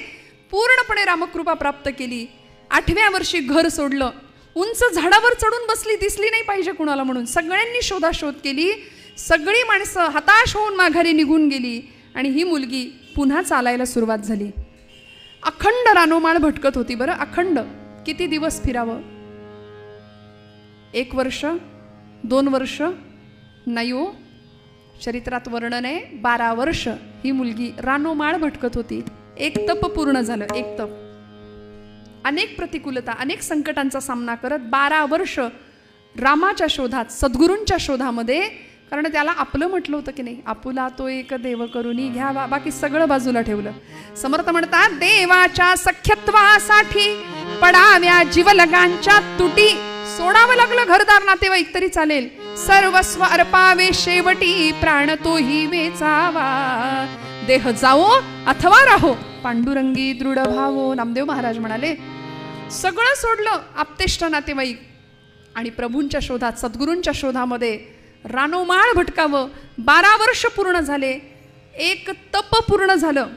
पूर्णपणे रामकृपा प्राप्त केली. 8व्या वर्षी घर सोडलं, उंच झाडावर चढून बसली, दिसली नाही पाहिजे कुणाला म्हणून. सगळ्यांनी शोधाशोध केली, सगळी माणसं हताश होऊन माघारी निघून गेली आणि ही मुलगी पुन्हा चालायला सुरुवात झाली. अखंड रानोमाळ भटकत होती. बरं, अखंड किती दिवस फिरावं? 1 वर्ष, 2 वर्ष नाही हो, चरित्रात वर्णन आहे 12 वर्ष ही मुलगी रानोमाळ भटकत होती. एक तप पूर्ण झालं, एक तप. अनेक प्रतिकूलता, अनेक संकटांचा सामना करत 12 वर्ष रामाच्या शोधात, सद्गुरूंच्या शोधामध्ये. कारण त्याला आपलं म्हटलं होतं की नाही, आपुला तो एक देव करुनी घ्यावा, बाकी सगळं बाजूला ठेवलं. समर्थ म्हणतात, देवाच्या सख्यत्वासाठी पडाव्या जीवलगांच्या तुटी, सोडावं लागलं घरदार नातेवाईक तरी चालेल, सर्वस्व अर्पावे शेवटी, प्राण तोही वेचावा, देह जावो अथवा राहो, पांडुरंगी दृढ भावो. नामदेव महाराज म्हणाले, सगळं सोडलं, आप्तेष्ट नातेवाईक, आणि प्रभूंच्या शोधात, सद्गुरूंच्या शोधामध्ये रानोमाळ भटकावं. 12 वर्ष पूर्ण झाले, एक तप पूर्ण झालं.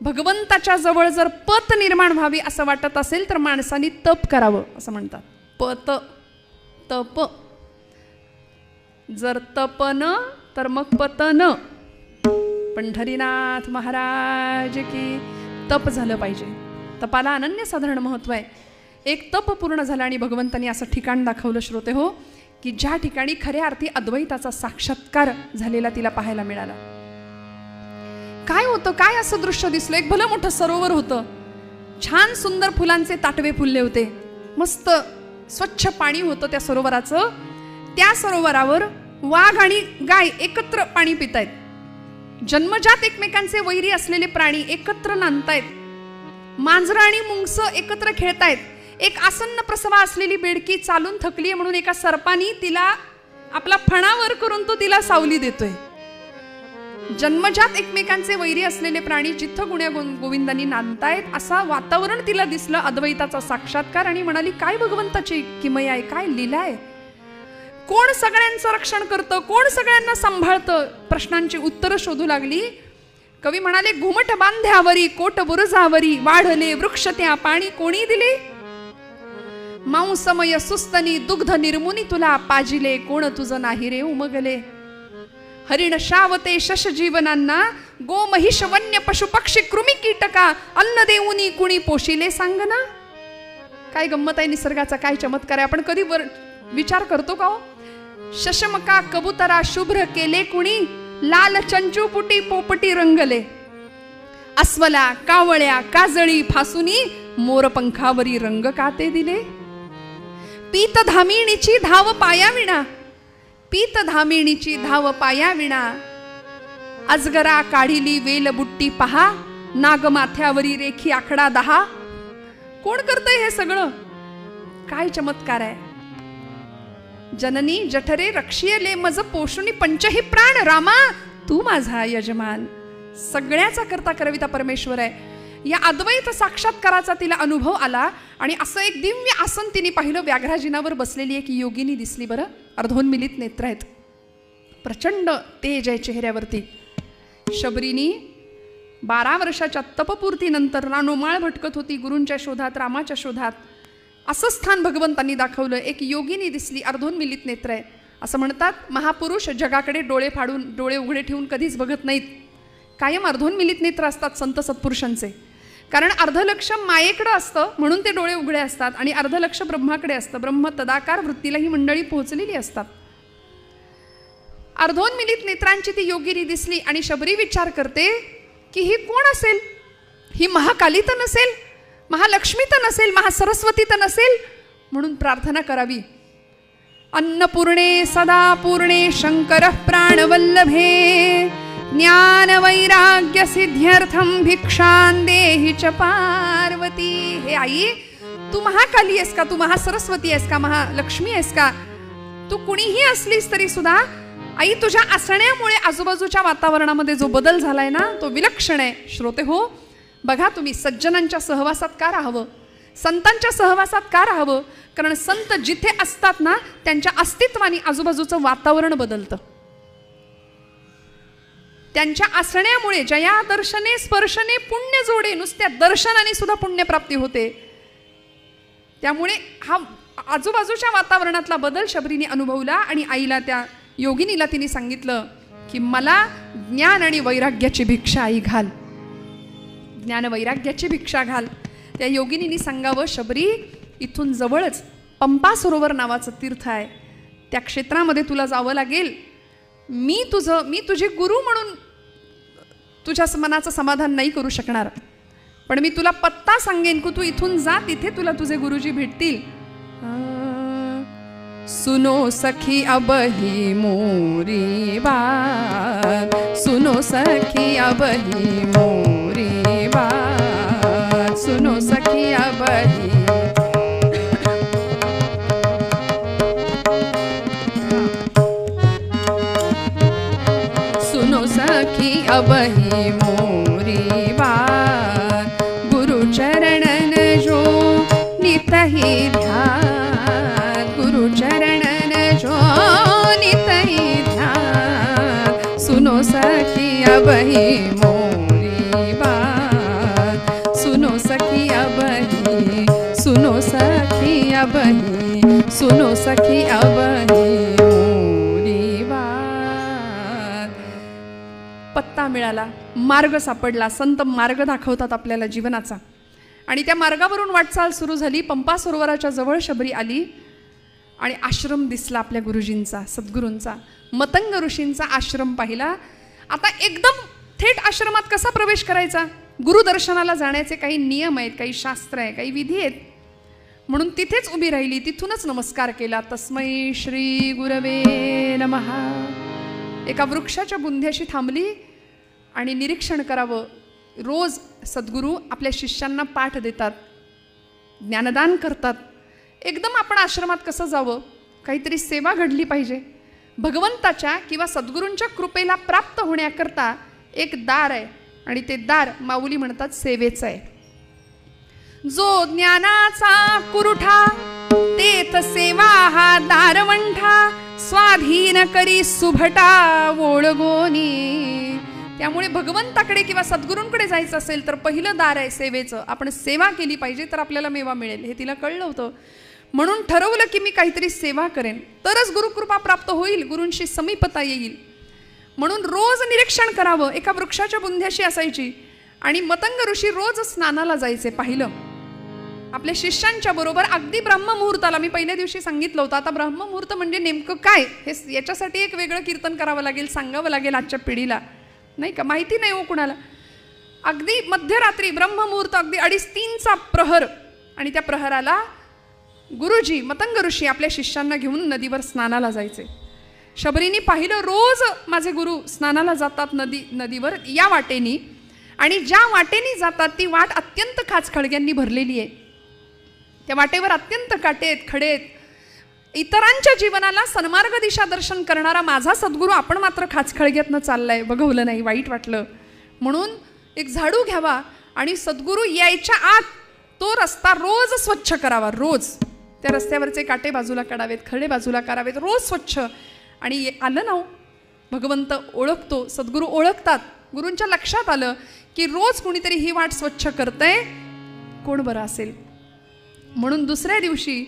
भगवंताच्या जवळ जर पत निर्माण व्हावी असं वाटत असेल तर माणसाने तप करावं, असं म्हणतात. पत, तप. जर तप न तर मग पत न. पंढरीनाथ महाराज की. तप झालं पाहिजे, तपाला अनन्यसाधारण महत्व आहे. एक तप पूर्ण झालं आणि भगवंतांनी असं ठिकाण दाखवलं श्रोते हो, की ज्या ठिकाणी खऱ्या अर्थी अद्वैताचा साक्षात्कार झालेला तिला पाहायला मिळाला. काय होतं, काय असं दृश्य दिसलं? एक भलं मोठं सरोवर होतं, छान सुंदर फुलांचे ताटवे फुलले होते, मस्त स्वच्छ पाणी होतं त्या सरोवराचं. त्या सरोवरावर वाघ आणि गाय एकत्र पाणी पितायत. जन्मजात एकमेकांचे वैरी असलेले प्राणी एकत्र नांदतायत. मांजरं आणि मुंगस एकत्र खेळतायत. एक आसन्न प्रसवा असलेली बेडकी चालून थकली म्हणून एका सर्पानी तिला आपला फणावर करून तो तिला सावली देतोय. जन्मजात एकमेकांचे वैरी असलेले प्राणी जिथं गुण्या गोविंदांनी नांदतायत असं वातावरण तिला दिसलं. अद्वैताचा साक्षात्कार. आणि म्हणाली, काय भगवंताची किमया आहे, काय लीला आहे. कोण सगळ्यांचं रक्षण करतं, कोण सगळ्यांना सांभाळतं, प्रश्नांची उत्तरं शोधू लागली. कवी म्हणाले, घुमट बांध्यावरी कोट बुरुजावरी, वाढले वृक्ष त्या पाणी कोणी दिले. मांसमय सुस्तनी दुग्ध निर्मुनी तुला, पाजिले कोण तुझं नाही रे उमगले. हरिण शावते शश जीवनांना, गो महिष वन्य पशु पक्षी कृमी कीटका, अन्न देऊनी कुणी पोशिले सांगना. काय गंमत आहे निसर्गाचा, काय चमत्कार आहे. आपण कधी विचार करतो का हो? शशमका कबुतरा शुभ्र केले कुणी, लाल चंचुपुटी पोपटी रंगले. अस्वला कावळ्या काजळी फासुनी, मोरपंखावरी रंग काते दिले. पीत धामिणीची धाव पाया विणा, पीत धामिणीची धाव पाया विणा. अजगरा काढिली वेल बुट्टी पहा, नागमाथ्यावरी रेखी आखडा 10. कोण करतंय हे सगळं? काय चमत्कार आहे. जननी जठरे रक्षियले मज पोषुनी पंचही प्राण, रामा तू माझा यजमान. सगळ्याचा करता करविता परमेश्वर आहे. या अद्वैत साक्षात्काराचा तिला अनुभव आला आणि असं एक दिव्य आसन तिने पाहिलं. व्याघ्राजिनावर बसलेली एक योगिनी दिसली. बरं, अर्धोन्मिलित नेत्र आहेत, प्रचंड तेज आहे चेहऱ्यावरती. शबरीनी 12 वर्षाच्या तपपूर्तीनंतर रानोमाळ भटकत होती, गुरूंच्या शोधात, रामाच्या शोधात. असं स्थान भगवंतांनी दाखवलं. एक योगिनी दिसली, अर्धोन्मिलित नेत्र आहे. असं म्हणतात, महापुरुष जगाकडे डोळे फाडून, डोळे उघडे ठेवून कधीच बघत नाहीत. कायम अर्धोन्मिलित नेत्र असतात संत सत्पुरुषांचे. कारण अर्धलक्ष मायेकडे असतं म्हणून ते डोळे उघडे असतात आणि अर्धलक्ष ब्रह्माकडे असतं. ब्रह्म तदाकार वृत्तीला ही मंडळी पोहोचलेली असतात. अर्धोन्मिलित नेत्रांची ती योगिनी दिसली आणि शबरी विचार करते की ही कोण असेल? ही महाकाली तर नसेल, महालक्ष्मी तर नसेल, महासरस्वती तर नसेल, म्हणून प्रार्थना करावी. अन्नपूर्णे सदा पूर्णे शंकर प्राणवल्लभे ज्ञान वैराग्य सिद्ध्यर्थम भिक्षां देहि च पार्वती. हे आई, तू महाकाली आहेस का? तू महासरस्वती आहेस का? महालक्ष्मी आहेस का? तू कुणीही असलीस तरी सुद्धा आई, तुझ्या असण्यामुळे आजूबाजूच्या वातावरणामध्ये जो बदल झालाय ना तो विलक्षण आहे. श्रोते हो, बघा तुम्ही सज्जनांच्या सहवासात का राहावं, संतांच्या सहवासात का राहावं? कारण संत जिथे असतात ना त्यांच्या अस्तित्वाने आजूबाजूचं वातावरण बदलतं. त्यांच्या असण्यामुळे जया दर्शने स्पर्शने पुण्य जोडे, नुसत्या दर्शनाने सुद्धा पुण्यप्राप्ती होते. त्यामुळे हा आजूबाजूच्या वातावरणातला बदल शबरीने अनुभवला आणि आईला, त्या योगिनीला तिने सांगितलं की मला ज्ञान आणि वैराग्याची भिक्षा आई घाल, ज्ञान वैराग्याची भिक्षा घाल. त्या योगिनीने सांगावं, शबरी इथून जवळच पंपा सरोवर नावाचं तीर्थ आहे, त्या क्षेत्रामध्ये तुला जावं लागेल. मी तुझे गुरु म्हणून तुझ्या मनाचं समाधान नाही करू शकणार, पण मी तुला पत्ता सांगेन की तू इथून जा, तिथे तुला तुझे गुरुजी भेटतील. सुनो सखी अब ही मोरी बात, सुनो सखी अब ही मोरी बात, सुनो सखी अब ही. सुनो सखी अब ही मोरी बात, गुरु चरणन जो नित ही ध्यान, गुरु चरणन जो नित ही ध्यान. सुनो सखी अब ही मोरी बात, सुनो सखी अब ही, सुनो सखी अब ही, सुनो सखी अब ही मोरी बात. पत्ता मिळाला, मार्ग सापडला. संत मार्ग दाखवतात आपल्याला जीवनाचा, आणि त्या मार्गावरून वाटचाल सुरू झाली. पंपा सरोवराच्या जवळ शबरी आली आणि आश्रम दिसला आपल्या गुरुजींचा, सद्गुरूंचा. मतंग ऋषींचा आश्रम पाहिला. आता एकदम थेट आश्रमात कसा प्रवेश करायचा? गुरुदर्शनाला जाण्याचे काही नियम आहेत, काही शास्त्र आहे, काही विधी आहेत. म्हणून तिथेच उभी राहिली, तिथूनच नमस्कार केला. तस्मै श्री गुरवे नमः. एका वृक्षाच्या बुंध्याशी थांबली आणि निरीक्षण करावं. रोज सद्गुरू आपल्या शिष्यांना पाठ देतात, ज्ञानदान करतात. एकदम आपण आश्रमात कसं जावं? काहीतरी सेवा घडली पाहिजे. भगवंताच्या किंवा सद्गुरूंच्या कृपेला प्राप्त होण्याकरता एक दार आहे, आणि ते दार माऊली म्हणतात सेवेचं आहे. जो ज्ञानाचा कुरुठा तेथ सेवा हा दारवंठा, स्वाधीन करी सुभटा ओळगोनी. त्यामुळे भगवंताकडे किंवा सद्गुरूंकडे जायचं असेल तर पहिलं दार आहे सेवेचं. आपण सेवा केली पाहिजे तर आपल्याला मेवा मिळेल, हे तिला कळलं होतं. म्हणून ठरवलं की मी काहीतरी सेवा करेन, तरच गुरुकृपा प्राप्त होईल, गुरूंशी समीपता येईल. म्हणून रोज निरीक्षण करावं. एका वृक्षाच्या बुंध्याशी असायची आणि मतंग ऋषी रोज स्नानाला जायचे. पाहिलं आपल्या शिष्यांच्या बरोबर अगदी ब्रह्ममुहूर्ताला. मी पहिल्या दिवशी सांगितलं होतं. आता ब्रह्ममुहूर्त म्हणजे नेमकं काय, हे याच्यासाठी एक वेगळं कीर्तन करावं लागेल, सांगावं लागेल आजच्या पिढीला, नाही का? माहिती नाही हो कुणाला. अगदी मध्यरात्री ब्रह्ममुहूर्त, अगदी 2:30-3चा प्रहर, आणि त्या प्रहराला गुरुजी मतंग ऋषी आपल्या शिष्यांना घेऊन नदीवर स्नानाला जायचे. शबरीने पाहिलं रोज माझे गुरु स्नानाला जातात नदीवर या वाटेनी, आणि ज्या वाटेनी जातात ती वाट अत्यंत खाचखळग्यांनी भरलेली आहे. त्या वाटेवर अत्यंत काटे आहेत, खडे आहेत. इतरांच्या जीवनाला सन्मार्ग दिशा दर्शन करणारा माझा सद्गुरू आपण मात्र खाचखळग्यातनं चाललाय. बघवलं नाही, वाईट वाटलं. म्हणून एक झाडू घ्यावा आणि सद्गुरू यायच्या आत तो रस्ता रोज स्वच्छ करावा. रोज त्या रस्त्यावरचे काटे बाजूला काढावेत, खडे बाजूला करावेत, रोज स्वच्छ. आणि आलं ना, भगवंत ओळखतो, सद्गुरू ओळखतात. गुरूंच्या लक्षात आलं की रोज कोणीतरी ही वाट स्वच्छ करतंय, कोण बरं असेल. म्हणून दुसऱ्या दिवशी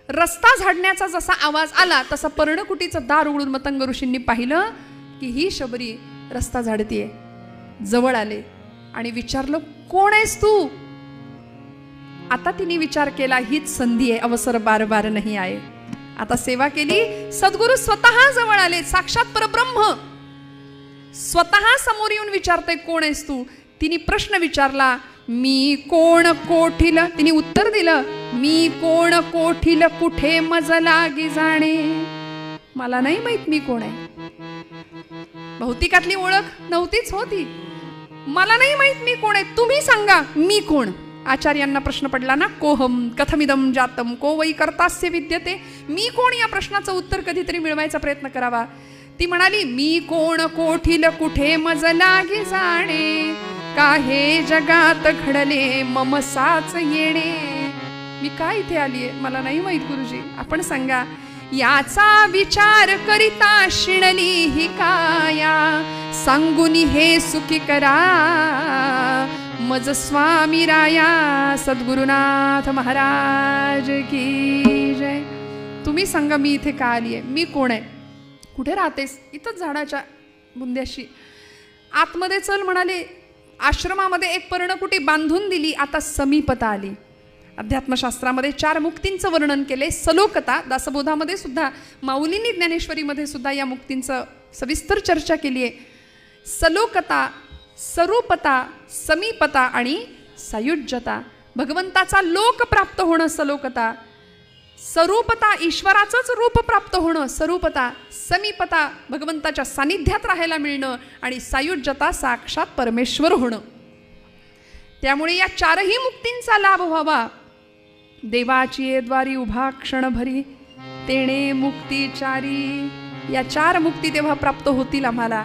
रस्ता झाडण्याचा जसा आवाज आला तसा पर्णकुटीचं दार उघडून मतंग ऋषींनी पाहिलं की ही शबरी रस्ता झाडतीये. जवळ आले आणि विचारलं कोण आहेस तू? आता तिने विचार केला, हीच संधी आहे, अवसर बार बार नाही आहे. आता सेवा केली. सद्गुरू स्वतः जवळ आले, साक्षात परब्रह्म स्वतः समोर येऊन विचारते, कोण आहेस तू? तिने प्रश्न विचारला, मी कोण कोठील? तिने उत्तर दिलं, मी कोण कोठील कुठे मज लागी जाणे. मला नाही माहित मी कोण आहे. भौतिकातली ओळख नव्हतीच होती. मला नाही माहित मी कोण आहे, तुम्ही सांगा मी कोण. आचार्यांना प्रश्न पडला ना, कोहम कथमिदम जातम को वै कर्तास्य विद्यते. मी कोण या प्रश्नाचं उत्तर कधीतरी मिळवायचा प्रयत्न करावा. ती म्हणाली, मी कोण कोठील कुठे मज लागे जाणे, काहे जगात घडले मम साच येणे. मी का इथे आलीये मला नाही माहित गुरुजी, आपण सांगा. याचा विचार करिता शिणली ही काया, सांगुनी हे सुखी करा मज स्वामी राया. सद्गुरुनाथ महाराज की जय. तुम्ही सांगा मी इथे का आलीये, मी कोण आहे, कुठे राहतेस? इथंच झाडाच्या बुंद्याशी. आतमध्ये चल म्हणाले. आश्रमामध्ये एक पर्णकुटी बांधून दिली. आता समीपता आली. अध्यात्मशास्त्रामध्ये 4 मुक्तींचं वर्णन केले. सलोकता, दासबोधामध्ये सुद्धा, माऊलींनी ज्ञानेश्वरीमध्ये सुद्धा या मुक्तींचं सविस्तर चर्चा केली आहे. सलोकता, सरूपता, समीपता आणि सायुज्यता. भगवंताचा लोक प्राप्त होणं सलोकता. स्वरूपता, ईश्वराचंच रूप प्राप्त होणं स्वरूपता. समीपता, भगवंताच्या सानिध्यात राहायला मिळणं. आणि सायुज्यता, साक्षात परमेश्वर होणं. त्यामुळे या 4ही मुक्तींचा लाभ व्हावा. देवाची द्वारी उभा क्षणभरी, तेणे मुक्तीचारी. या 4 मुक्ती तेव्हा प्राप्त होतील आम्हाला.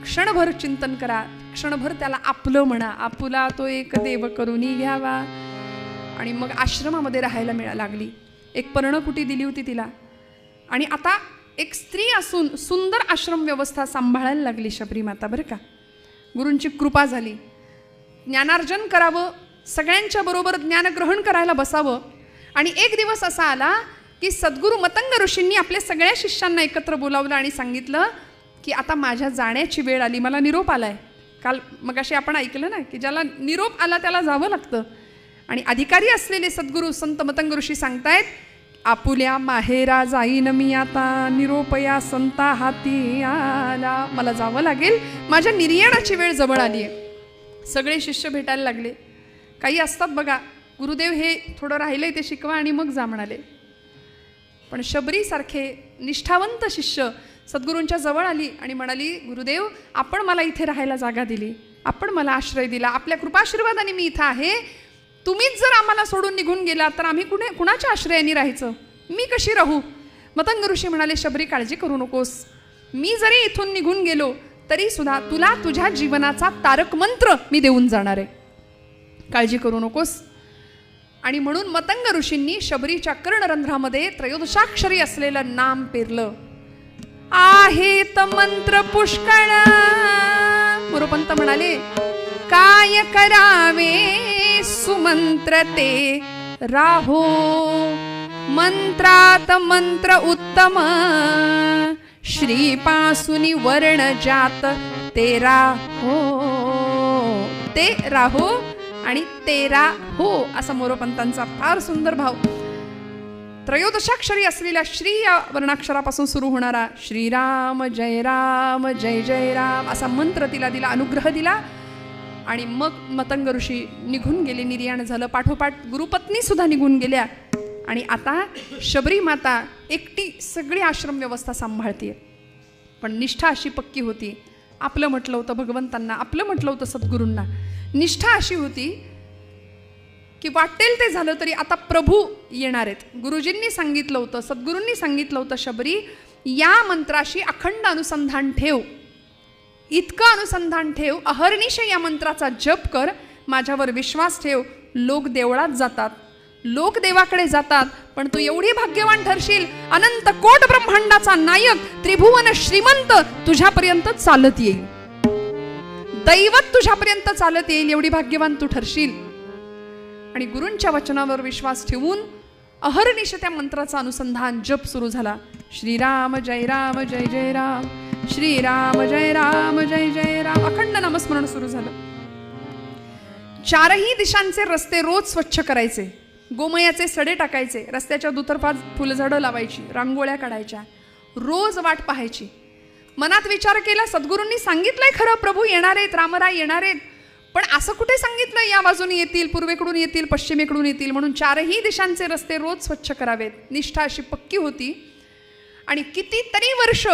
क्षणभर चिंतन करा, क्षणभर त्याला आपलं म्हणा. आपुला तो एक देव करूनी घ्यावा. आणि मग आश्रमामध्ये राहायला लागली. एक पर्णकुटी दिली होती तिला. आणि आता एक स्त्री असून सुंदर आश्रम व्यवस्था सांभाळायला लागली शबरी माता. बरं का, गुरूंची कृपा झाली. ज्ञानार्जन करावं, सगळ्यांच्या बरोबर ज्ञान ग्रहण करायला बसावं. आणि एक दिवस असा आला की सद्गुरू मतंग ऋषींनी आपल्या सगळ्या शिष्यांना एकत्र बोलावलं आणि सांगितलं की आता माझ्या जाण्याची वेळ आली. मला निरोप आलाय. काल मगाशी आपण ऐकलं ना की ज्याला निरोप आला त्याला जावं लागतं. आणि अधिकारी असलेले सद्गुरू संत मतंग ऋषी सांगतायत, आपुल्या माहेरा जाईन मी आता, निरोपया संता हाती आला. मला जावं लागेल, माझ्या निर्याणाची वेळ जवळ आली आहे. सगळे शिष्य भेटायला लागले. काही असतात बघा, गुरुदेव हे थोडं राहिलंय ते शिकवा आणि मग जा म्हणाले. पण शबरीसारखे निष्ठावंत शिष्य सद्गुरूंच्या जवळ आली आणि म्हणाली, गुरुदेव आपण मला इथे राहायला जागा दिली, आपण मला आश्रय दिला, आपल्या कृपाशीर्वादाने मी इथं आहे. तुम्हीच जर आम्हाला सोडून निघून गेला तर आम्ही कुणाच्या आश्रयाने राहायचं, मी कशी राहू? मतंग ऋषी म्हणाले, शबरी काळजी करू नकोस, मी जरी इथून निघून गेलो तरी सुद्धा तुला तुझ्या जीवनाचा तारक मंत्र मी देऊन जाणार आहे, काळजी करू नकोस. आणि म्हणून मतंग ऋषींनी शबरीच्या कर्णरंध्रामध्ये त्रयोदशाक्षरी असलेलं नाम पेरलं. आहेत मंत्र पुष्कळ, मोरोपंत म्हणाले, काय करावे सुमंत्र ते राहो, मंत्रात मंत्र उत्तम, श्रीपासुनी वर्ण जात ते राहो, ते राहो आणि तेरा हो, असा मोरोपंतांचा फार सुंदर भाव. त्रयोदशाक्षरी असलेल्या श्री या वर्णाक्षरापासून सुरू होणारा श्रीराम जय राम जय जय राम असा मंत्र तिला दिला, अनुग्रह दिला. आणि मग मतंग ऋषी निघून गेले, निर्याण झालं. पाठोपाठ गुरुपत्नी सुद्धा निघून गेल्या. आणि आता शबरी माता एकटी सगळी आश्रम व्यवस्था सांभाळते. पण निष्ठा अशी पक्की होती, आपलं म्हटलं होतं भगवंतांना, आपलं म्हटलं होतं सद्गुरूंना. निष्ठा अशी होती की वाटेल ते झालं तरी आता प्रभू येणार आहेत. गुरुजींनी सांगितलं होतं, सद्गुरूंनी सांगितलं होतं, शबरी या मंत्राशी अखंड अनुसंधान ठेव, इतकं अनुसंधान ठेव, अहर्निश या मंत्राचा जप कर, माझ्यावर विश्वास ठेव. लोक देवळात जातात, लोक देवाकडे जातात, पण तू एवढी भाग्यवान ठरशील, अनंत कोट ब्रह्मांडाचा नायक, त्रिभुवन श्रीमंत तुझ्यापर्यंत चालत येईल, दैवत तुझ्यापर्यंत चालत येईल, एवढी भाग्यवान तू ठरशील. आणि गुरूंच्या वचनावर विश्वास ठेवून अहर्निश त्या मंत्राचा अनुसंधान जप सुरू झाला. श्रीराम जय राम जय जय राम, श्रीराम जय राम जय जय राम, अखंड नामस्मरण सुरू झालं. चारही दिशांचे रस्ते रोज स्वच्छ करायचे, गोमयाचे सडे टाकायचे, रस्त्याच्या दुतर्फा फुलझाडं लावायची, रांगोळ्या काढायच्या, रोज वाट पाहायची. मनात विचार केला, सद्गुरूंनी सांगितलंय खरं, प्रभू येणार आहेत, रामराय येणार आहेत, पण असं कुठे सांगितलं या बाजूने येतील, पूर्वेकडून येतील, पश्चिमेकडून येतील, म्हणून चारही दिशांचे रस्ते रोज स्वच्छ करावेत. निष्ठा अशी पक्की होती. आणि कितीतरी वर्ष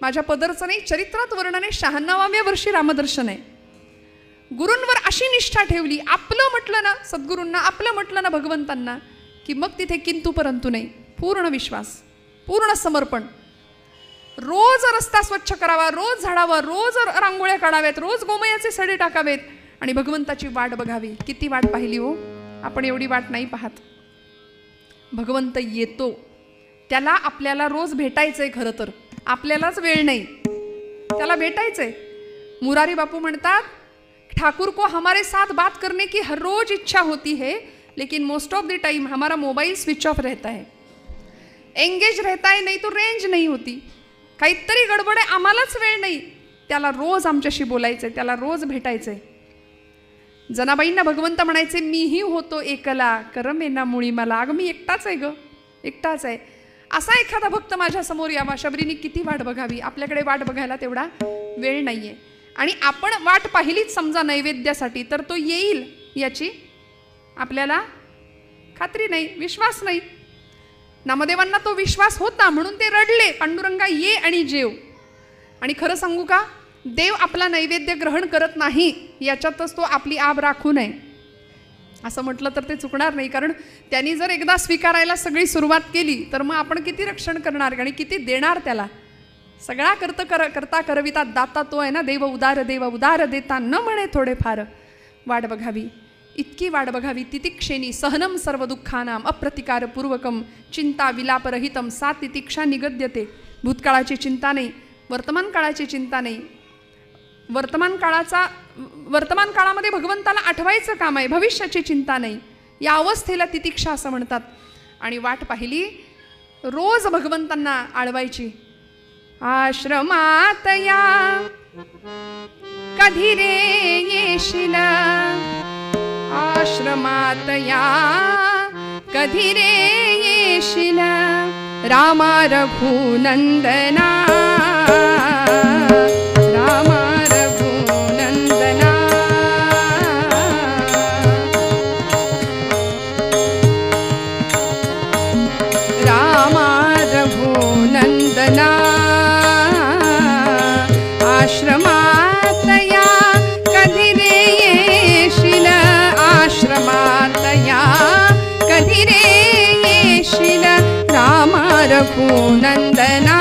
माझ्या पदरचं नाही, चरित्रात वर्णन आहे, 96व्या वर्षी रामदर्शन आहे. गुरूंवर अशी निष्ठा ठेवली, आपलं म्हटलं ना सद्गुरूंना, आपलं म्हटलं ना भगवंतांना, की मग तिथे किंतु परंतु नाही, पूर्ण विश्वास, पूर्ण समर्पण. रोज रस्ता स्वच्छ करावा, रोज झाडावा, रोज रांगोळ्या काढाव्यात, रोज गोमयाचे सडे टाकावेत आणि भगवंताची वाट बघावी. किती वाट पाहिली हो आपण, एवढी वाट नाही पाहत. भगवंत येतो, त्याला आपल्याला रोज भेटायचंय. खरं तर आपल्यालाच वेळ नाही, त्याला भेटायचंय. मुरारी बापू म्हणतात, ठाकुर को हमारे साथ बात करने की हर रोज इच्छा होती है, लेकिन मोस्ट ऑफ द टाइम हमारा मोबाइल स्विच ऑफ रहता है, एंगेज रहता है, नहीं तो रेंज नहीं होती. काहीतरी गडबड आहे, आम्हालाच वेळ नाही. त्याला रोज आमच्याशी बोलायचंय, त्याला रोज भेटायचंय. जनाबाईंना भगवंत म्हणायचे, मीही होतो एकला करमेना मुळी मला. अगं मी एकटाच आहे ग, एकटाच आहे. असा एखादा भक्त माझ्या समोर यावा. शबरीने किती वाट बघावी, आपल्याकडे वाट बघायला तेवढा वेळ नाहीये. आणि आपण वाट पाहिलीच समजा नैवेद्यासाठी, तर तो येईल याची आपल्याला खात्री नाही, विश्वास नाही. नामदेवांना तो विश्वास होता, म्हणून ते रडले, पांडुरंगा ये आणि जेव. आणि खरं सांगू का, देव आपला नैवेद्य ग्रहण करत नाही याच्यातच तो आपली आब राखू नये असं म्हटलं तर ते चुकणार नाही. कारण त्यांनी जर एकदा स्वीकारायला सगळी सुरुवात केली तर मग आपण किती रक्षण करणार आणि किती देणार त्याला. सगळा करता करविता दाता तो आहे ना. देव उदार देता न म्हणे थोडेफार. वाट बघावी, इतकी वाट बघावी. तितिक्षेनी सहनम सर्व दुःखानाम अप्रतिकारपूर्वकम चिंता विलापरहितम सा तितिक्षा निगद्यते. भूतकाळाची चिंता नाही, वर्तमान काळाची चिंता नाही. वर्तमान काळामध्ये भगवंताला आठवायचं काम आहे, भविष्याची चिंता नाही. या अवस्थेला तितिक्षा असं म्हणतात. आणि वाट पाहिली, रोज भगवंतांना आळवायची. आश्रमात या कधी रे येशील, आश्रमात या कधी रे येशील, रामा रघुनंदना, रामा रघुनंदना. रामा रघुनंदना आश्रमात या कधी रे येशील, आश्रमात या कधी रे येशील, रामा रघुनंदना,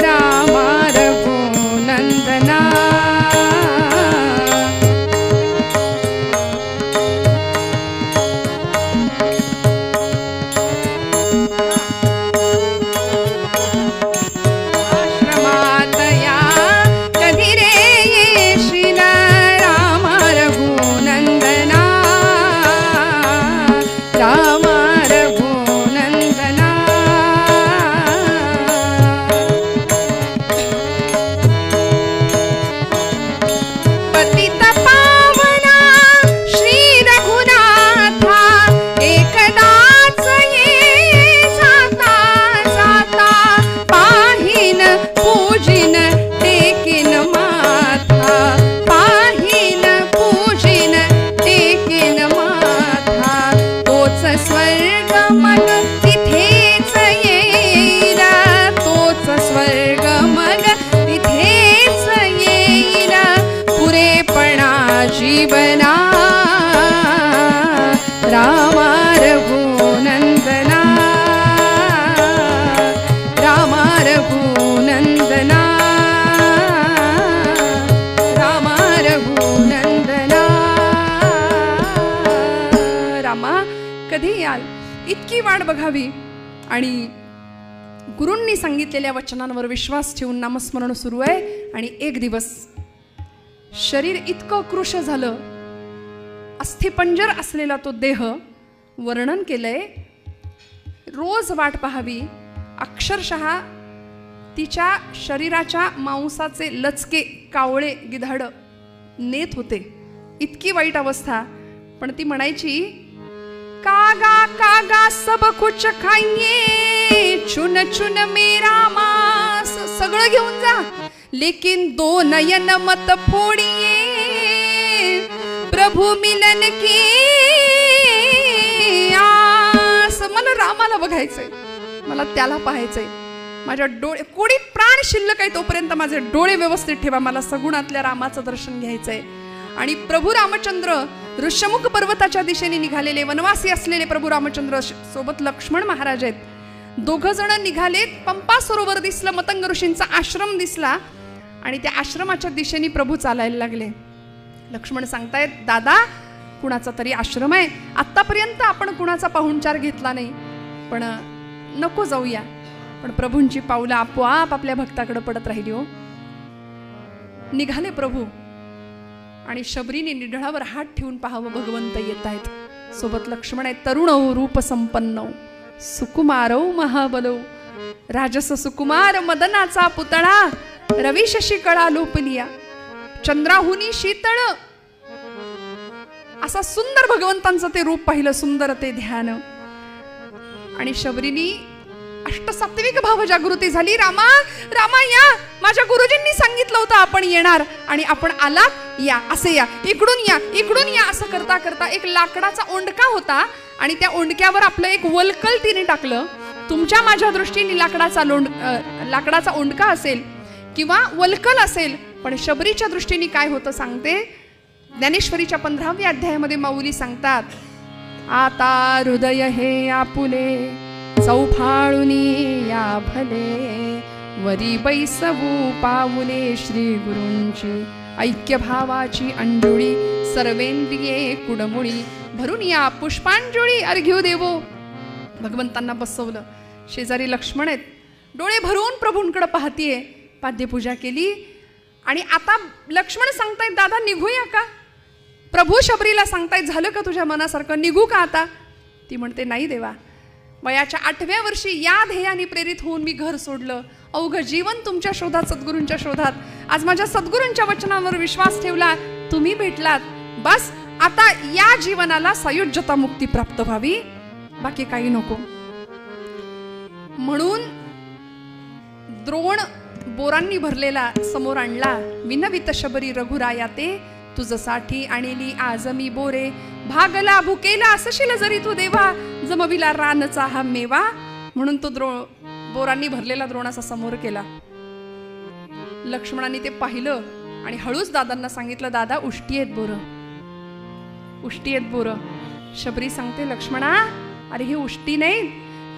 रामा रघुनंदना. आश्रमात या कधी रे येशील, रामा रघुनंदना, रामा रघुनंदना. पतित पावना श्री रघुनाथा, एकदाच ये जाता जाता, पाहिन पूजिन टेकिन माथा, पाहिन पूजिन टेकिन माथा. तोच स्वर्ग मग तिथेच येईल, तोच स्वर्ग मग तिथेच येईल, पुरेपणा जीवना, रामा रघुनंदना, रामा रघुनंदना, रामा रघुनंदना. रामा कधी याल, इतकी वाट बघावी. आणि गुरूंनी सांगितलेल्या वचनांवर विश्वास ठेवून नामस्मरण सुरू आहे. आणि एक दिवस शरीर इतकं कृश झालं, अस्थिपंजर असलेला तो देह, वर्णन केलंय. रोज वाट पाहावी. अक्षरशः तिच्या शरीराच्या मांसाचे लचके कावळे गिधाड नेत होते. इतकी वाईट अवस्था. पण ती म्हणायची, कागा कागा सब कुछ खाइये, चुन चुन मेरा मांस, सगळं घेऊन जा, लेकिन 2 नयन मत फोड़िए, प्रभु मिलन की आस. मला रामाला बघायचंय, मला त्याला पाहायचंय. माझ्या डोळे, कोणी प्राण शिल्लक आहे तोपर्यंत माझे डोळे व्यवस्थित ठेवा, मला सगुणातल्या रामाचं दर्शन घ्यायचंय. आणि प्रभू रामचंद्र ऋष्यमुख पर्वताच्या दिशेने निघालेले, वनवासी असलेले प्रभू रामचंद्र सोबत लक्ष्मण महाराज आहेत. 2 जण निघालेत. पंपा सरोवर दिसलं, मतंग ऋषींचा आश्रम दिसला आणि त्या आश्रमाच्या दिशेने प्रभू चालायला लागले. लक्ष्मण सांगतायत, दादा कुणाचा तरी आश्रम आहे, आत्तापर्यंत आपण कुणाचा पाहुणचार घेतला नाही, पण नको जाऊया. पण प्रभूंची पावलं आपोआप आपल्या भक्ताकडे पडत राहिली. हो, निघाले प्रभू आणि शबरीने निढळावर हात ठेवून पाहावं, भगवंत येत आहेत. सोबत लक्ष्मण आहेत. तरुण रूप संपन्न, सुकुमारौ महाबलौ, राजस सुकुमार मदनाचा पुतळा, रवी शशी कळा लोपलिया, चंद्राहुनी शीतळ. असा सुंदर भगवंतांचं ते रूप पाहिलं, सुंदर ते ध्यान. आणि शबरीनी अष्टसात्विक भाव जागृती झाली. रामा रामा या, माझ्या गुरुजींनी सांगितलं होतं आपण येणार आणि आपण आलात, या, असे या, इकडून या, इकडून या. असं करता करता एक लाकडाचा ओंडका होता आणि त्या ओंडक्यावर आपलं एक वलकल तिने टाकलं. तुमच्या माझ्या दृष्टीने लाकडाचा ओंडका असेल किंवा वलकल असेल, पण शबरीच्या दृष्टीने काय होतं सांगते. ज्ञानेश्वरीच्या 15व्या अध्यायामध्ये माऊली सांगतात, आता हृदय हे आपुले, चौफाळुनी या भले, वरी बैसवू पाऊले श्री गुरूंची, ऐक्य भावाची अंजुळी, सर्वेंद्रिये कुडमुळी, भरून या पुष्पांजुळी अर्घ्यू देवो. भगवंतांना बसवलं. शेजारी लक्ष्मण आहेत, डोळे भरून प्रभूंकडे पाहतीये. पाद्यपूजा केली आणि आता लक्ष्मण सांगतायत, दादा निघूया का? प्रभू शबरीला सांगतायत, झालं का तुझ्या मनासारखं, निघू का आता? ती म्हणते, नाही देवा, वयाच्या 8व्या वर्षी या ध्येयाने प्रेरित होऊन मी घर सोडलं. अवघं जीवन तुमच्या शोधात, सद्गुरूंच्या शोधात. आज माझ्या सद्गुरूंच्या वचनांवर विश्वास ठेवला, तुम्ही भेटलात, बस आता या जीवनाला सायुज्यता मुक्ती प्राप्त व्हावी, बाकी काही नको. म्हणून द्रोण बोरांनी भरलेला समोर आणला. विनवित शबरी रघुराया ते, तुझसाठी आणली आज मी बोरे, भागला भुकेला असशील जरी तू देवा, जमविला रानचा हा मेवा. म्हणून तो बोरांनी भरलेला द्रोणाचा समोर केला. लक्ष्मणाने ते पाहिलं आणि हळूच दादांना सांगितलं, दादा उष्टी आहेत बोर, उष्टी आहेत बोर. शबरी सांगते, लक्ष्मणा अरे ही उष्टी नाही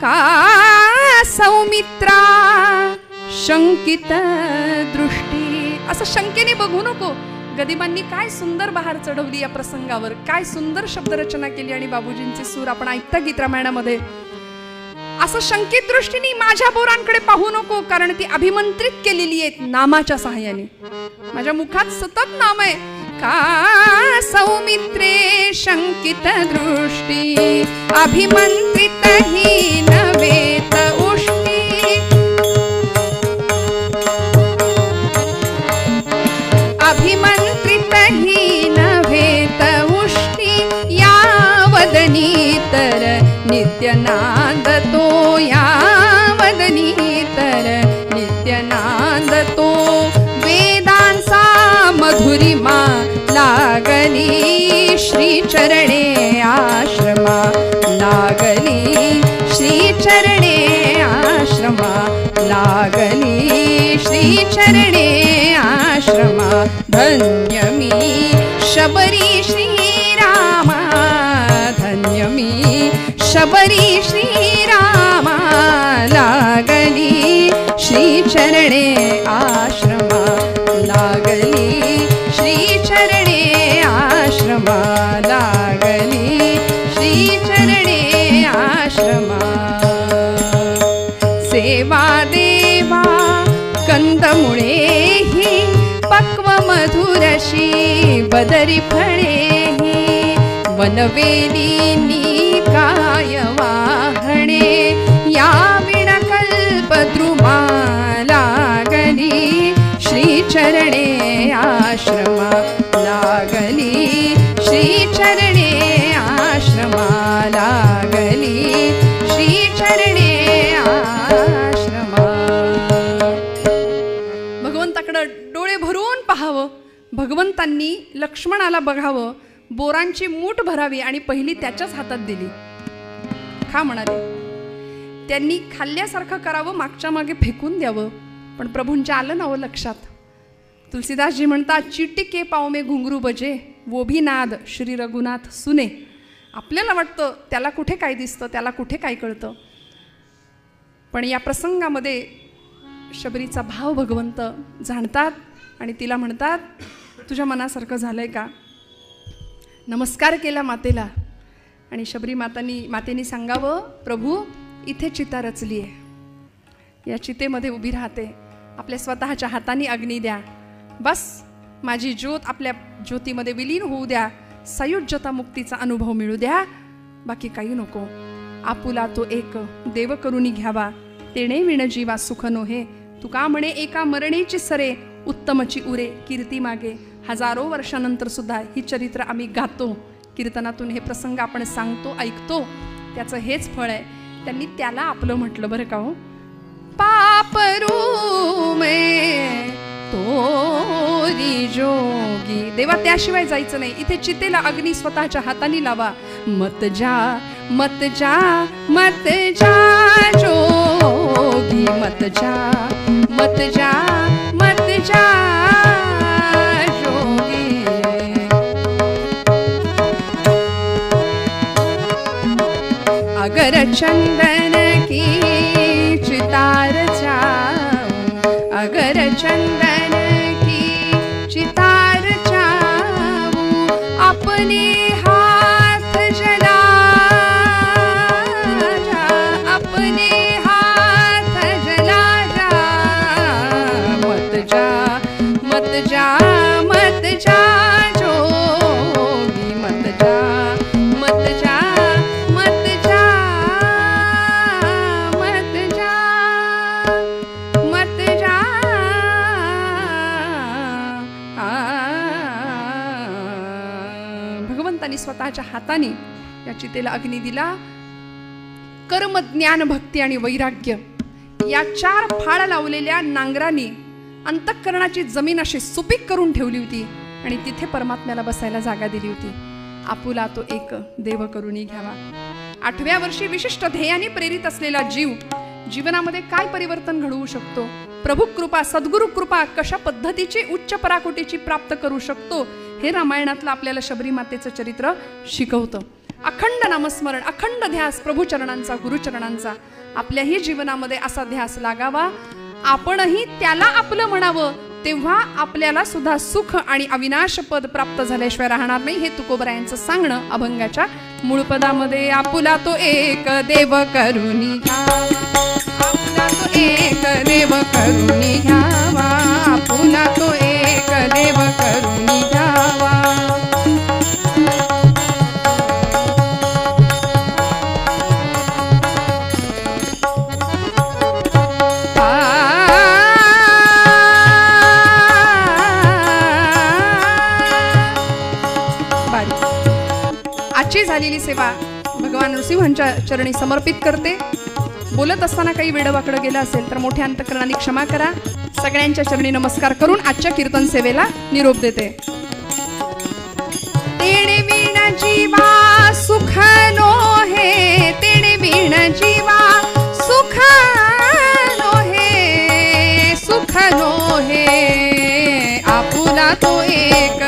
का सौमित्रा, शंकित दृष्टी. असं शंकेने बघू नको. गदिमांनी काय सुंदर बहार चढवली या प्रसंगावर, काय सुंदर शब्दरचना केली आणि बाबूजींचे सूर आपण ऐकता गीत रामायणामध्ये. असं शंकित दृष्टीने माझ्या बोरांकडे पाहू नको, कारण ती अभिमंत्रित केलेली आहेत नामाच्या सहाय्याने. माझ्या मुखात सतत नाम आहे. का सौमित्रे शंकित दृष्टी, अभिमंत्रित ही नवेत उष्टी, अभिमंत्रित ही नवेत उष्टी, या वदनी तर नित्यनाद तो, या वदनी तर नित्यनाद तो, वेदांचा मधुरिमा लागली श्री चरणे आश्रमा, लागली श्री चरणे आश्रमा, लागली श्री चरणे आश्रमा. धन्य मी शबरी श्रीरामा, धन्य मी शबरी श्रीरामा, लागली श्री चरणे आश्रमा, लागली श्री चरणे आश्रमा, लागली श्री चरणे आश्रमा. सेवा देवा कंदमुळेही, पक्व मधुरशी बदरी फळेही, वनवेली काय वाहणे, या विणकल्पद्रुमा, लागली श्री चरणे आश्रमा, लागली डोळे भरून पाहावं. भगवंतांनी लक्ष्मणाला बघावं, बोरांची मूठ भरावी आणि पहिली त्याच्याच हातात दिली. खा म्हणाले. त्यांनी खाल्ल्यासारखं करावं, मागच्या मागे फेकून द्यावं. पण प्रभूंच्या आलं ना हो लक्षात. तुलसीदासजी म्हणतात, चिटिके पाव में घुंगरू बजे वो भी नाद श्री रघुनाथ सुने. आपल्याला वाटतं त्याला कुठे काय दिसतं, त्याला कुठे काय कळतं. पण या प्रसंगामध्ये शबरीचा भाव भगवंत जाणतात आणि तिला म्हणतात, तुझ्या मनासारखं झालंय का. नमस्कार केला मातेला आणि शबरी मातेने सांगावं, प्रभू इथे चिता रचली आहे, या चितेमध्ये उभी राहते, आपल्या स्वतःच्या हाताने अग्नी द्या, बस माझी ज्योत आपल्या ज्योतीमध्ये विलीन होऊ द्या, संयुज्यता मुक्तीचा अनुभव मिळू द्या, बाकी काही नको. आपुला तो एक देव करुनी घ्यावा, तेणे विण जीवा सुख नोहे. तुका म्हणे एका मरणेची सरे, उत्तमची उरे कीर्ती मागे. हजारो वर्षानंतर सुद्धा ही चरित्र आम्ही गातो, कीर्तनातून हे प्रसंग आपण सांगतो, ऐकतो, त्याचं हेच फळ आहे. त्यांनी त्याला आपलं म्हटलं बरं का हो. पापरू में तोरी जोगी. देवा त्याशिवाय जायचं नाही. इथे चितेला अग्नी स्वतःच्या हाताने लावा. मत जा मत जा मत जा जोगी, मत जा मत जा मत जा जोगी. अगर चंदन की चितार जाऊं, अगर चंदन की चितार जाऊं, अपने हाथ जला जा, अपने हाथ जला जा. मत जा मत जा मत जा जोगी, मत जा मत जा मत जा मत जा मत जा. भगवंतानी स्वतःच्या हाताने या चितेला अग्नी दिला. कर्म, ज्ञान, भक्ती आणि वैराग्य या 4 फाळ लावलेल्या नांगरांनी अंतःकरणाची जमीन अशी सुपीक करून ठेवली होती आणि तिथे परमात्म्याला बसायला जागा दिली होती. आपुला तो एक देव करुनी घ्यावा. 8व्या वर्षी विशिष्ट ध्येयाने प्रेरित असलेला जीव जीवनामध्ये काय परिवर्तन घडवू शकतो, प्रभू कृपा, सद्गुरु कृपा कशा पद्धतीची उच्च पराकोटीची प्राप्त करू शकतो, हे रामायणातलं आपल्याला शबरी मातेचं चरित्र शिकवतं. अखंड नामस्मरण, अखंड ध्यास प्रभूचरणांचा, गुरुचरणांचा आपल्याही जीवनामध्ये असा ध्यास लागावा. आपणही त्याला आपलं म्हणावं, तेव्हा आपल्याला सुद्धा सुख आणि अविनाश पद प्राप्त झाल्याशिवाय राहणार नाही. हे तुकोबरायांचं सांगणं अभंगाच्या मूळ पदामध्ये. आपुला तो एक देव करुनी घ्यावा, आपुला तो एक देव करुनी घ्यावा, आपुला तो एक देव करुनी घ्यावा. आजची झालेली सेवा भगवान नृसिंहांच्या चरणी समर्पित करते. बोलत असताना काही वेडवाकडं गेलं असेल तर मोठ्या अंतकरणाने क्षमा करा. सगळ्यांच्या चरणी नमस्कार करून आजच्या कीर्तन सेवेला निरोप देते. तेणे विण जीवा सुख नोहे, तेणे विण जीवा सुख नोहे, सुख नोहे. आपुला तो एक